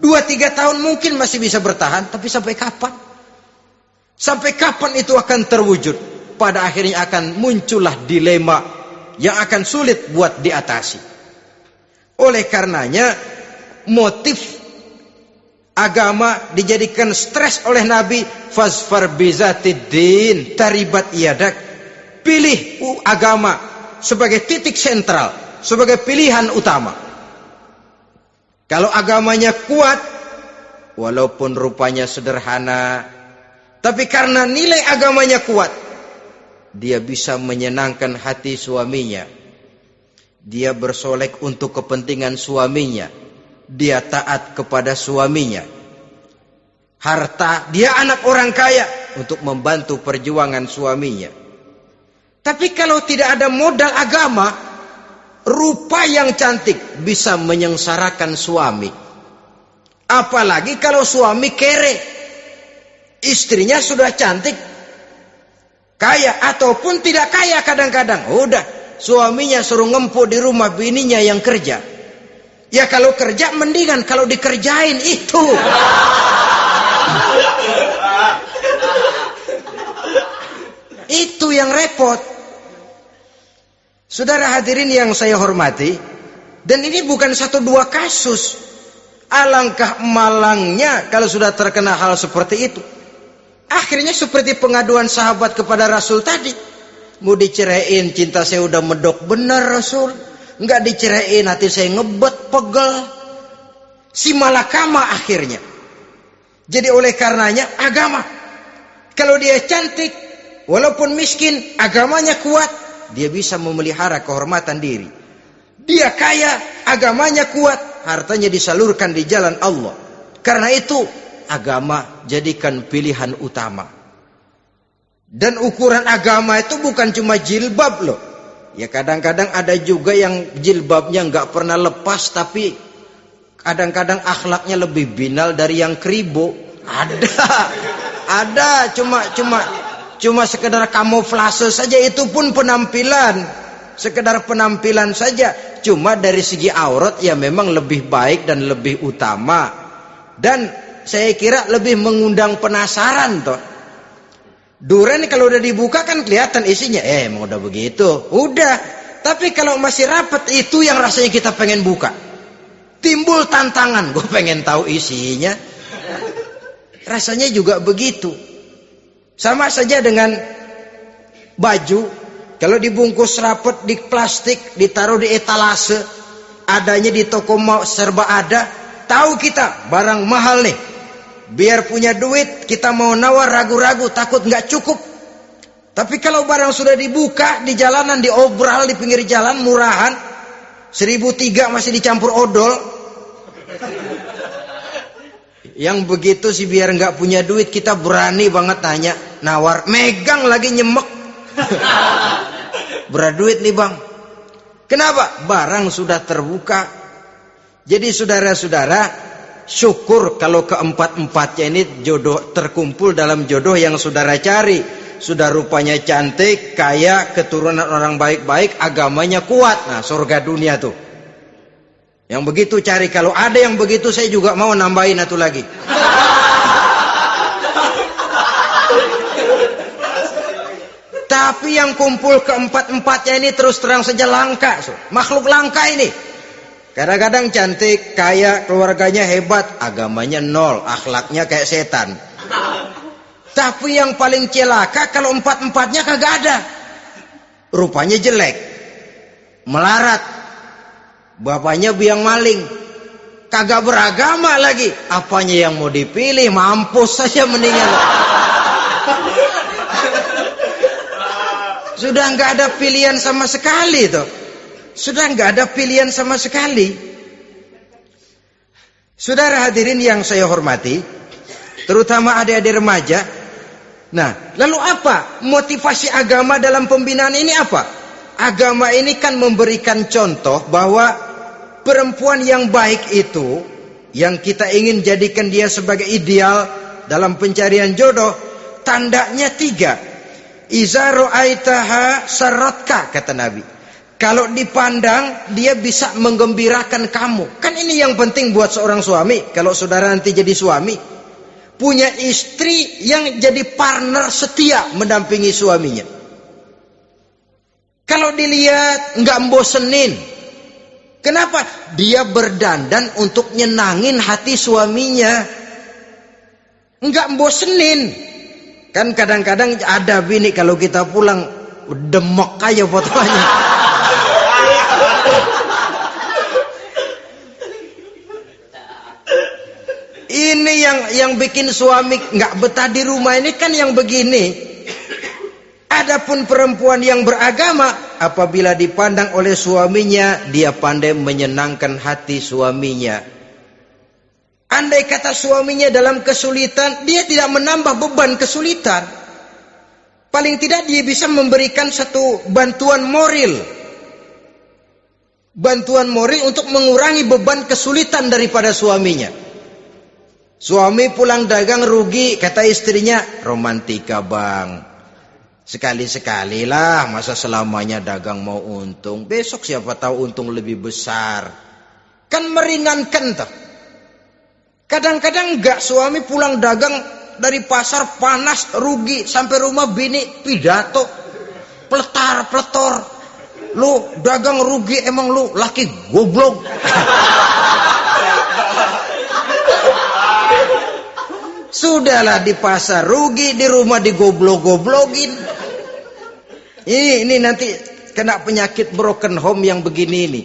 2-3 tahun mungkin masih bisa bertahan. Tapi sampai kapan? Sampai kapan itu akan terwujud? Pada akhirnya akan muncullah dilema yang akan sulit buat diatasi. Oleh karenanya motif Agama dijadikan stres oleh Nabi. Fasfar bizatiddin taribat yadak. Pilih agama sebagai titik sentral, sebagai pilihan utama. Kalau agamanya kuat, walaupun rupanya sederhana, tapi karena nilai agamanya kuat, dia bisa menyenangkan hati suaminya. Dia bersolek untuk kepentingan suaminya. Dia taat kepada suaminya. Harta, dia anak orang kaya untuk membantu perjuangan suaminya. Tapi kalau tidak ada modal agama, rupa yang cantik bisa menyengsarakan suami. Apalagi kalau suami kere. Istrinya sudah cantik, kaya ataupun tidak kaya kadang-kadang. Udah, suaminya suruh ngempuk di rumah, bininya yang kerja. Ya kalau kerja mendingan kalau dikerjain itu. Itu yang repot. Saudara hadirin yang saya hormati, dan ini bukan satu dua kasus. Alangkah malangnya kalau sudah terkena hal seperti itu. Akhirnya seperti pengaduan sahabat kepada Rasul tadi. Mau diceraiin, cinta saya udah medok benar Rasul. Enggak diceraiin, hati saya ngebet, pegel. Si malakama akhirnya. Jadi oleh karenanya agama. Kalau dia cantik, walaupun miskin, agamanya kuat, dia bisa memelihara kehormatan diri. Dia kaya, agamanya kuat, hartanya disalurkan di jalan Allah. Karena itu, agama jadikan pilihan utama. Dan ukuran agama itu bukan cuma jilbab loh. Ya kadang-kadang ada juga yang jilbabnya nggak pernah lepas, tapi kadang-kadang akhlaknya lebih binal dari yang kribo. Ada cuma sekedar kamuflase saja, itu pun penampilan, sekedar penampilan saja. Cuma dari segi aurat ya memang lebih baik dan lebih utama, dan saya kira lebih mengundang penasaran toh. Duren kalau udah dibuka kan kelihatan isinya. Emang udah begitu. Udah. Tapi kalau masih rapat, itu yang rasanya kita pengen buka. Timbul tantangan. Gue pengen tahu isinya. Rasanya juga begitu. Sama saja dengan baju. Kalau dibungkus rapat di plastik, ditaruh di etalase, adanya di toko mau serba ada. Tahu kita barang mahal nih. Biar punya duit, kita mau nawar ragu-ragu, takut nggak cukup. Tapi kalau barang sudah dibuka di jalanan, diobral di pinggir jalan, murahan, 1.003 masih dicampur odol. Yang begitu sih biar nggak punya duit, kita berani banget tanya, nawar, megang lagi nyemek. Berat duit nih bang. Kenapa? Barang sudah terbuka. Jadi saudara-saudara, syukur kalau keempat-empatnya ini jodoh terkumpul dalam jodoh yang saudara cari. Sudah rupanya cantik, kaya, keturunan orang baik-baik, agamanya kuat. Nah, surga dunia tuh. Yang begitu cari. Kalau ada yang begitu, saya juga mau nambahin satu lagi. Tapi yang kumpul keempat-empatnya ini terus terang saja langka. Makhluk langka ini. Kadang-kadang cantik, kaya, keluarganya hebat, agamanya nol, akhlaknya kayak setan. Tapi yang paling celaka kalau empat-empatnya kagak ada. Rupanya jelek, melarat, bapaknya biang maling, kagak beragama lagi. Apanya yang mau dipilih? Mampus saja mendingan. Sudah nggak ada pilihan sama sekali tuh. Sudah nggak ada pilihan sama sekali. Saudara hadirin yang saya hormati, terutama adik-adik remaja. Nah, lalu apa motivasi agama dalam pembinaan ini apa? Agama ini kan memberikan contoh bahwa perempuan yang baik itu, yang kita ingin jadikan dia sebagai ideal dalam pencarian jodoh, tandanya 3. Iza ra'aitaha saratka, kata Nabi. Kalau dipandang, dia bisa menggembirakan kamu. Kan ini yang penting buat seorang suami. Kalau saudara nanti jadi suami, punya istri yang jadi partner setia mendampingi suaminya. Kalau dilihat, nggak membosenin. Kenapa? Dia berdandan untuk nyenangin hati suaminya. Enggak bosenin. Kan kadang-kadang ada bini kalau kita pulang demek aja fotonya. Ini yang bikin suami nggak betah di rumah ini kan yang begini. Adapun perempuan yang beragama, apabila dipandang oleh suaminya, dia pandai menyenangkan hati suaminya. Andai kata suaminya dalam kesulitan, dia tidak menambah beban kesulitan. Paling tidak dia bisa memberikan satu bantuan moral. Bantuan moral untuk mengurangi beban kesulitan daripada suaminya. Suami pulang dagang rugi, kata istrinya, romantika bang. Sekali-sekali lah, masa selamanya dagang mau untung. Besok siapa tahu untung lebih besar. Kan meringankan toh. Kadang-kadang enggak, suami pulang dagang dari pasar panas, rugi, sampai rumah bini pidato, pletar-pletor. Lu dagang rugi, emang lu laki goblok. Sudahlah di pasar rugi, di rumah digoblok-goblokin. Ini nanti kena penyakit broken home yang begini ini.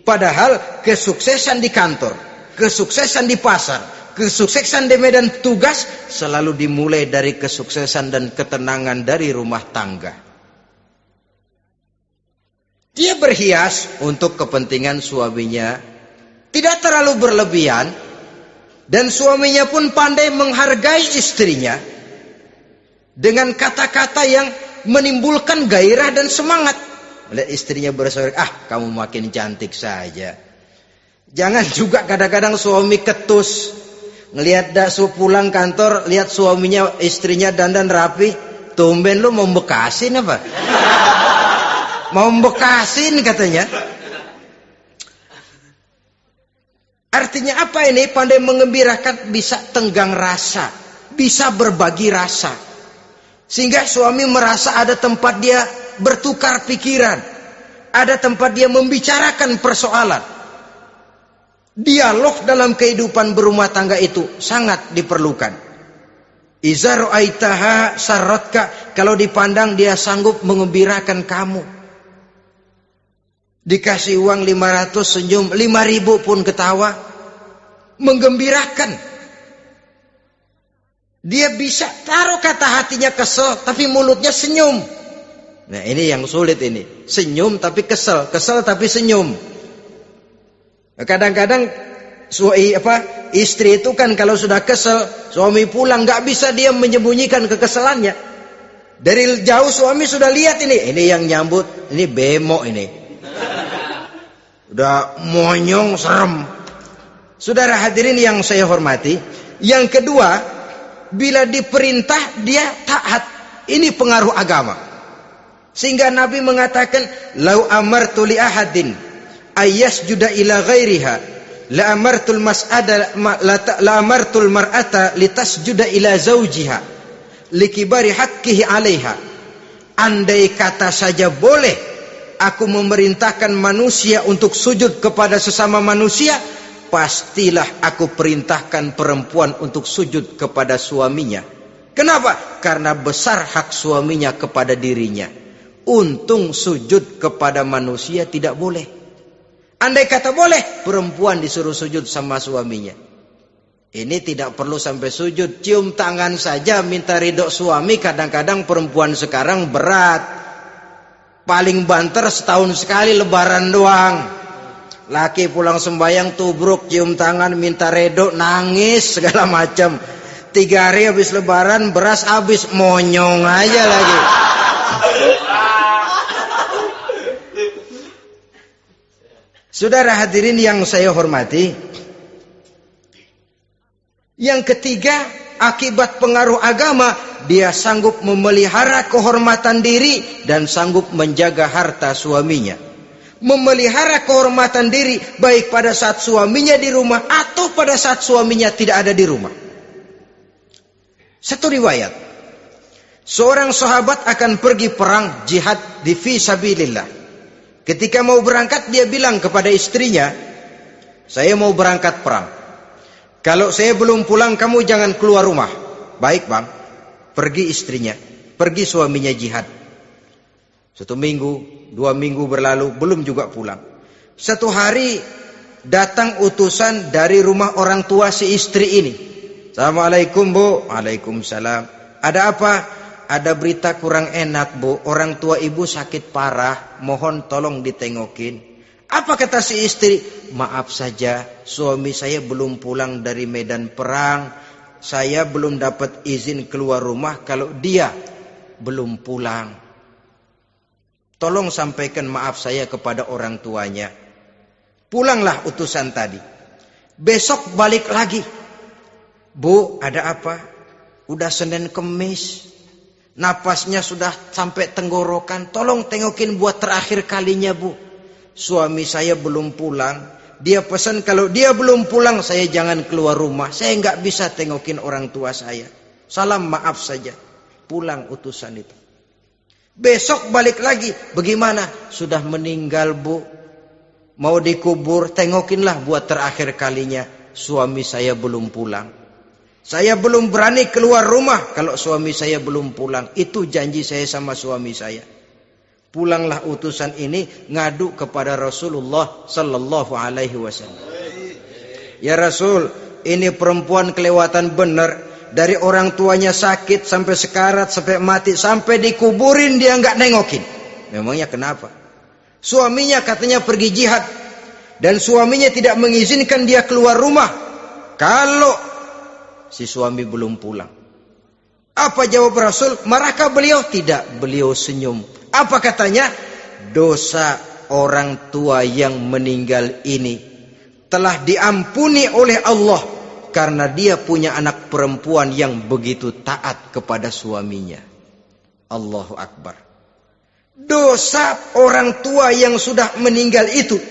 Padahal kesuksesan di kantor, kesuksesan di pasar, kesuksesan di medan tugas selalu dimulai dari kesuksesan dan ketenangan dari rumah tangga. Dia berhias untuk kepentingan suaminya, tidak terlalu berlebihan. Dan suaminya pun pandai menghargai istrinya dengan kata-kata yang menimbulkan gairah dan semangat. Melihat istrinya bersorak, kamu makin cantik saja. Jangan juga kadang-kadang suami ketus. Ngelihat pulang kantor, lihat suaminya, istrinya dandan rapi. Tumben lu mau bekasin apa? Mau bekasin katanya. Artinya apa ini? Pandai mengembirakan, bisa tenggang rasa, bisa berbagi rasa. Sehingga suami merasa ada tempat dia bertukar pikiran, ada tempat dia membicarakan persoalan. Dialog dalam kehidupan berumah tangga itu sangat diperlukan. Iza ra'aitaha sarratka, kalau dipandang dia sanggup mengembirakan kamu. Dikasih uang 500 senyum, 5.000 pun ketawa. Menggembirakan. Dia bisa taruh kata hatinya kesel, tapi mulutnya senyum. Nah ini yang sulit ini. Senyum tapi kesel, kesel tapi senyum. Kadang-kadang istri itu kan kalau sudah kesel, suami pulang nggak bisa dia menyembunyikan kekesalannya. Dari jauh suami sudah lihat ini yang nyambut, ini bemo ini. Udah monyong, serem. Saudara hadirin yang saya hormati, yang kedua, bila diperintah dia taat. Ini pengaruh agama. Sehingga Nabi mengatakan, "Lau amartu li ahadin ayyasjuda ila ghairiha, la amartul mar'ata litasjuda ila zawjiha likibari haqqihi 'alaiha." Andai kata saja boleh aku memerintahkan manusia untuk sujud kepada sesama manusia, pastilah aku perintahkan perempuan untuk sujud kepada suaminya. Kenapa? Karena besar hak suaminya kepada dirinya. Untung sujud kepada manusia tidak boleh. Andai kata boleh, perempuan disuruh sujud sama suaminya. Ini tidak perlu sampai sujud, cium tangan saja minta ridho suami. Kadang-kadang perempuan sekarang berat. Paling banter setahun sekali lebaran doang. Laki pulang sembahyang tubruk, cium tangan minta redo, nangis segala macam. 3 hari habis lebaran beras habis, monyong aja lagi. Saudara hadirin yang saya hormati, yang ketiga, akibat pengaruh agama, dia sanggup memelihara kehormatan diri dan sanggup menjaga harta suaminya. Memelihara kehormatan diri baik pada saat suaminya di rumah atau pada saat suaminya tidak ada di rumah. Satu riwayat, seorang sahabat akan pergi perang jihad di fi sabilillah. Ketika mau berangkat dia bilang kepada istrinya, "Saya mau berangkat perang. Kalau saya belum pulang kamu jangan keluar rumah. Baik bang. Pergi istrinya, pergi suaminya jihad. 1 minggu, 2 minggu berlalu, belum juga pulang. Satu hari datang utusan dari rumah orang tua si istri ini. Assalamualaikum bu. Waalaikumsalam. Ada apa? Ada berita kurang enak bu. Orang tua ibu sakit parah. Mohon tolong ditengokin. Apa kata si istri? Maaf saja, suami saya belum pulang dari medan perang. Saya belum dapat izin keluar rumah kalau dia belum pulang. Tolong sampaikan maaf saya kepada orang tuanya. Pulanglah utusan tadi. Besok balik lagi. Bu, ada apa? Udah Senin Kemis. Napasnya sudah sampai tenggorokan. Tolong tengokin buat terakhir kalinya bu. Suami saya belum pulang. Dia pesan kalau dia belum pulang saya jangan keluar rumah. Saya nggak bisa tengokin orang tua saya. Salam maaf saja. Pulang utusan itu. Besok balik lagi. Bagaimana? Sudah meninggal bu. Mau dikubur. Tengokinlah buat terakhir kalinya. Suami saya belum pulang. Saya belum berani keluar rumah kalau suami saya belum pulang. Itu janji saya sama suami saya. Pulanglah utusan ini ngadu kepada Rasulullah sallallahu alaihi wasallam. Ya Rasul, ini perempuan kelewatan benar. Dari orang tuanya sakit sampai sekarat, sampai mati, sampai dikuburin dia nggak nengokin. Memangnya kenapa? Suaminya katanya pergi jihad. Dan suaminya tidak mengizinkan dia keluar rumah. Kalau si suami belum pulang. Apa jawab Rasul? Marahkah beliau? Tidak, beliau senyum. Apa katanya? Dosa orang tua yang meninggal ini telah diampuni oleh Allah karena dia punya anak perempuan yang begitu taat kepada suaminya. Allahu Akbar. Dosa orang tua yang sudah meninggal itu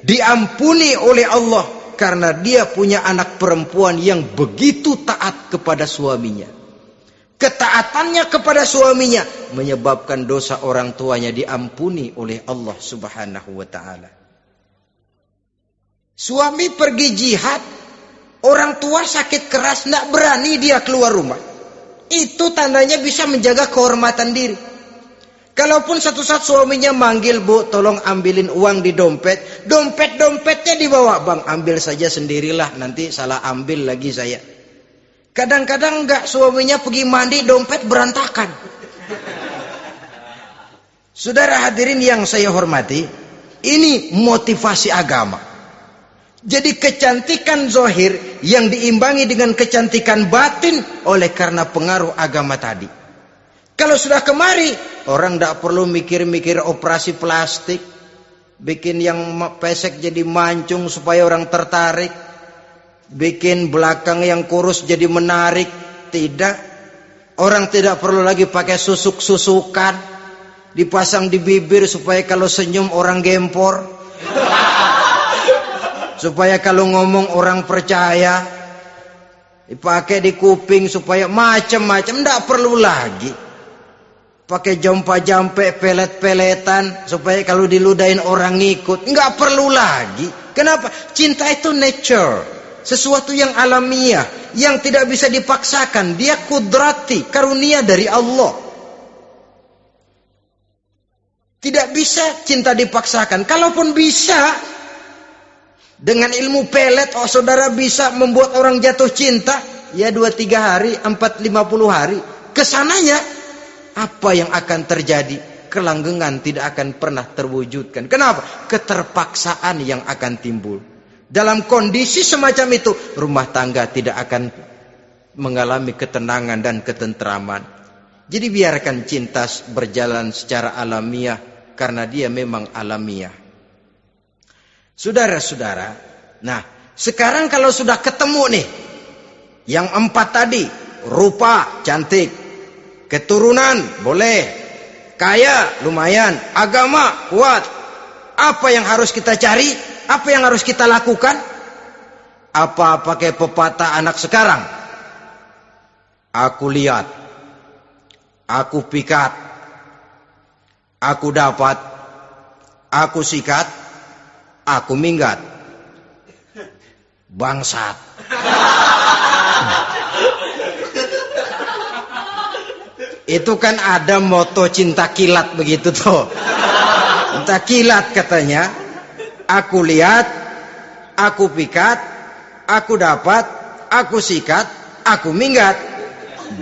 diampuni oleh Allah karena dia punya anak perempuan yang begitu taat kepada suaminya. Ketaatannya kepada suaminya menyebabkan dosa orang tuanya diampuni oleh Allah Subhanahu wa taala. Suami pergi jihad, orang tua sakit keras, tidak berani dia keluar rumah. Itu tandanya bisa menjaga kehormatan diri. Kalaupun satu saat suaminya manggil, bu tolong ambilin uang di dompet. Dompetnya dibawa, bang ambil saja sendirilah, nanti salah ambil lagi saya. Kadang-kadang enggak, suaminya pergi mandi, dompet berantakan. Saudara hadirin yang saya hormati, ini motivasi agama. Jadi kecantikan zahir yang diimbangi dengan kecantikan batin oleh karena pengaruh agama tadi. Kalau sudah kemari, orang tidak perlu mikir-mikir operasi plastik, bikin yang pesek jadi mancung supaya orang tertarik, bikin belakang yang kurus jadi menarik. Tidak. Orang tidak perlu lagi pakai susuk-susukan, dipasang di bibir supaya kalau senyum orang gempor, supaya kalau ngomong orang percaya, dipakai di kuping supaya macam-macam. Tidak perlu lagi pakai jampa-jampe, pelet-peletan supaya kalau diludahin orang ngikut. Nggak perlu lagi. Kenapa? Cinta itu nature, sesuatu yang alamiah, yang tidak bisa dipaksakan. Dia kudrati, karunia dari Allah. Tidak bisa cinta dipaksakan. Kalaupun bisa, dengan ilmu pelet, oh saudara bisa membuat orang jatuh cinta, ya 2-3 hari, 4-50 hari. Kesananya apa yang akan terjadi? Kelanggengan tidak akan pernah terwujudkan. Kenapa? Keterpaksaan yang akan timbul. Dalam kondisi semacam itu, rumah tangga tidak akan mengalami ketenangan dan ketentraman. Jadi biarkan cinta berjalan secara alamiah, karena dia memang alamiah. Saudara-saudara, nah sekarang kalau sudah ketemu nih, yang 4 tadi, rupa cantik, keturunan boleh, kaya lumayan, agama kuat. Apa yang harus kita cari? Apa yang harus kita lakukan? Apa pakai pepatah anak sekarang? Aku lihat, aku pikat, aku dapat, aku sikat, aku minggat. Bangsat. Itu kan ada moto cinta kilat begitu tuh. Cinta kilat katanya. Aku lihat, aku pikat, aku dapat, aku sikat, aku minggat.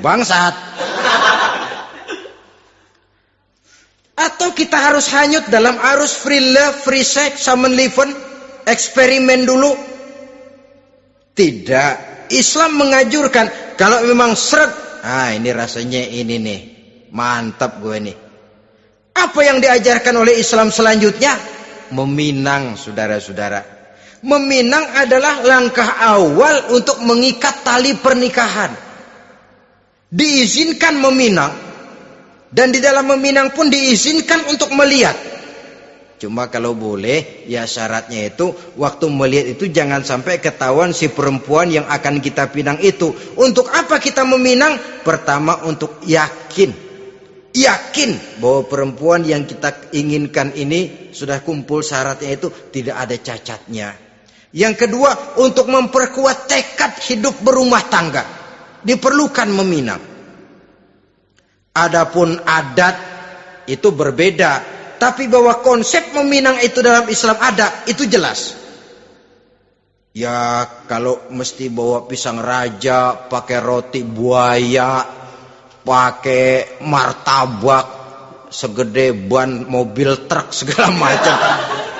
Bangsat. Atau kita harus hanyut dalam arus free love, free sex, Samenlevend, eksperimen dulu? Tidak. Islam mengajurkan kalau memang seret, ini rasanya ini nih, mantap gue nih. Apa yang diajarkan oleh Islam selanjutnya? Meminang, saudara-saudara. Meminang adalah langkah awal untuk mengikat tali pernikahan. Diizinkan meminang, dan di dalam meminang pun diizinkan untuk melihat. Cuma kalau boleh, ya syaratnya itu waktu melihat itu jangan sampai ketahuan si perempuan yang akan kita pinang itu. Untuk apa kita meminang? Pertama untuk yakin bahwa perempuan yang kita inginkan ini sudah kumpul syaratnya itu, tidak ada cacatnya. Yang kedua, untuk memperkuat tekad hidup berumah tangga, diperlukan meminang. Adapun adat itu berbeda. Tapi bahwa konsep meminang itu dalam Islam ada, itu jelas. Ya kalau mesti bawa pisang raja, pakai roti buaya, pakai martabak segede ban mobil truk segala macam,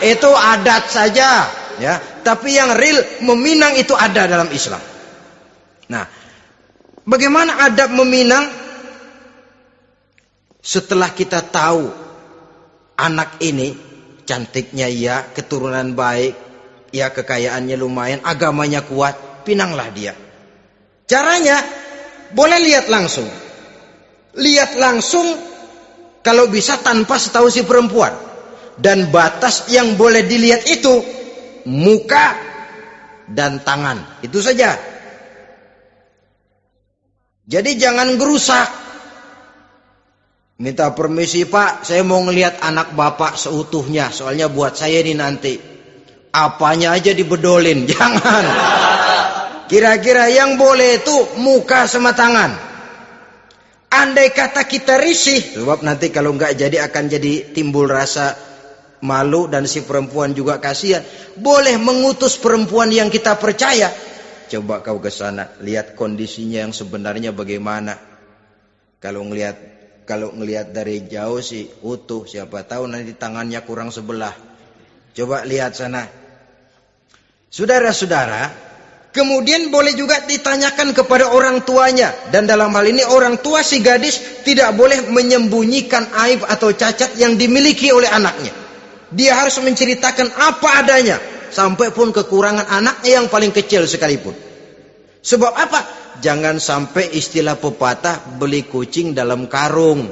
itu adat saja, ya. Tapi yang real meminang itu ada dalam Islam. Nah, bagaimana adab meminang? Setelah kita tahu anak ini cantiknya ya, keturunan baik, ya kekayaannya lumayan, agamanya kuat, pinanglah dia. Caranya boleh lihat langsung. Lihat langsung kalau bisa tanpa setahu si perempuan. Dan batas yang boleh dilihat itu muka dan tangan. Itu saja. Jadi jangan gerusak. Minta permisi Pak, saya mau ngelihat anak bapak seutuhnya, soalnya buat saya ini nanti. Apanya aja dibedolin, jangan. Kira-kira yang boleh itu muka sama tangan. Andai kata kita risih, sebab nanti kalau nggak jadi akan jadi timbul rasa malu dan si perempuan juga kasihan. Boleh mengutus perempuan yang kita percaya. Coba kau ke sana, lihat kondisinya yang sebenarnya bagaimana. Kalau ngelihat dari jauh sih utuh, siapa tahu nanti tangannya kurang sebelah. Coba lihat sana. Saudara-saudara, kemudian boleh juga ditanyakan kepada orang tuanya. Dan dalam hal ini orang tua si gadis tidak boleh menyembunyikan aib atau cacat yang dimiliki oleh anaknya. Dia harus menceritakan apa adanya, sampai pun kekurangan anaknya yang paling kecil sekalipun. Sebab apa? Jangan sampai istilah pepatah beli kucing dalam karung.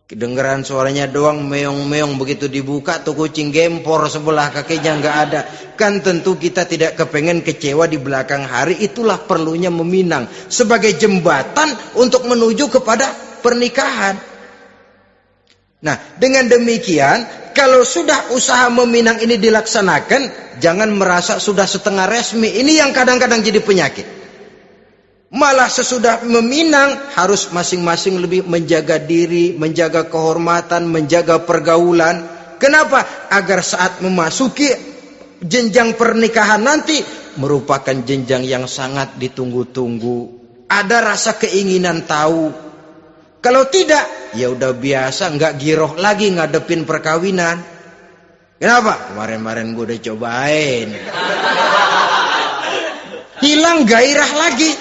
Kedengeran suaranya doang meong-meong, begitu dibuka tuh kucing gempor sebelah kakinya nggak ada. Kan tentu kita tidak kepengen kecewa di belakang hari. Itulah perlunya meminang sebagai jembatan untuk menuju kepada pernikahan. Nah, dengan demikian kalau sudah usaha meminang ini dilaksanakan, jangan merasa sudah setengah resmi. Ini yang kadang-kadang jadi penyakit. Malah sesudah meminang harus masing-masing lebih menjaga diri, menjaga kehormatan, menjaga pergaulan. Kenapa? Agar saat memasuki jenjang pernikahan nanti merupakan jenjang yang sangat ditunggu-tunggu. Ada rasa keinginan tahu. Kalau tidak, ya udah biasa, nggak giroh lagi ngadepin perkawinan. Kenapa? Kemarin-kemarin gue udah cobain. Hilang gairah lagi.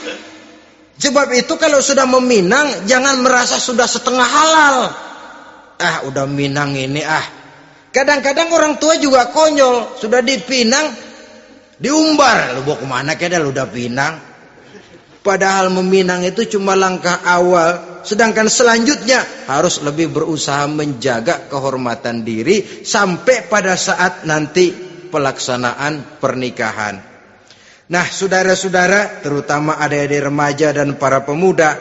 Sebab itu kalau sudah meminang, jangan merasa sudah setengah halal. Udah minang ini Kadang-kadang orang tua juga konyol. Sudah dipinang, diumbar. Lu bawa kemana keda lu udah pinang? Padahal meminang itu cuma langkah awal. Sedangkan selanjutnya harus lebih berusaha menjaga kehormatan diri sampai pada saat nanti pelaksanaan pernikahan. Nah, saudara-saudara, terutama adik-adik remaja dan para pemuda,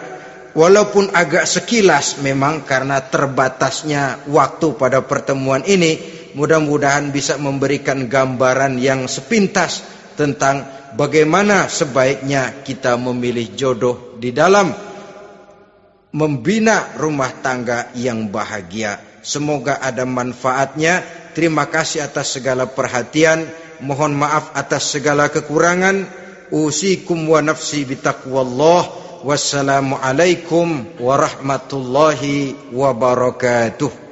walaupun agak sekilas memang karena terbatasnya waktu pada pertemuan ini, mudah-mudahan bisa memberikan gambaran yang sepintas tentang bagaimana sebaiknya kita memilih jodoh di dalam membina rumah tangga yang bahagia. Semoga ada manfaatnya. Terima kasih atas segala perhatian. Mohon maaf atas segala kekurangan. Usikum wa nafsi bitaqwallah. Wassalamualaikum warahmatullahi wabarakatuh.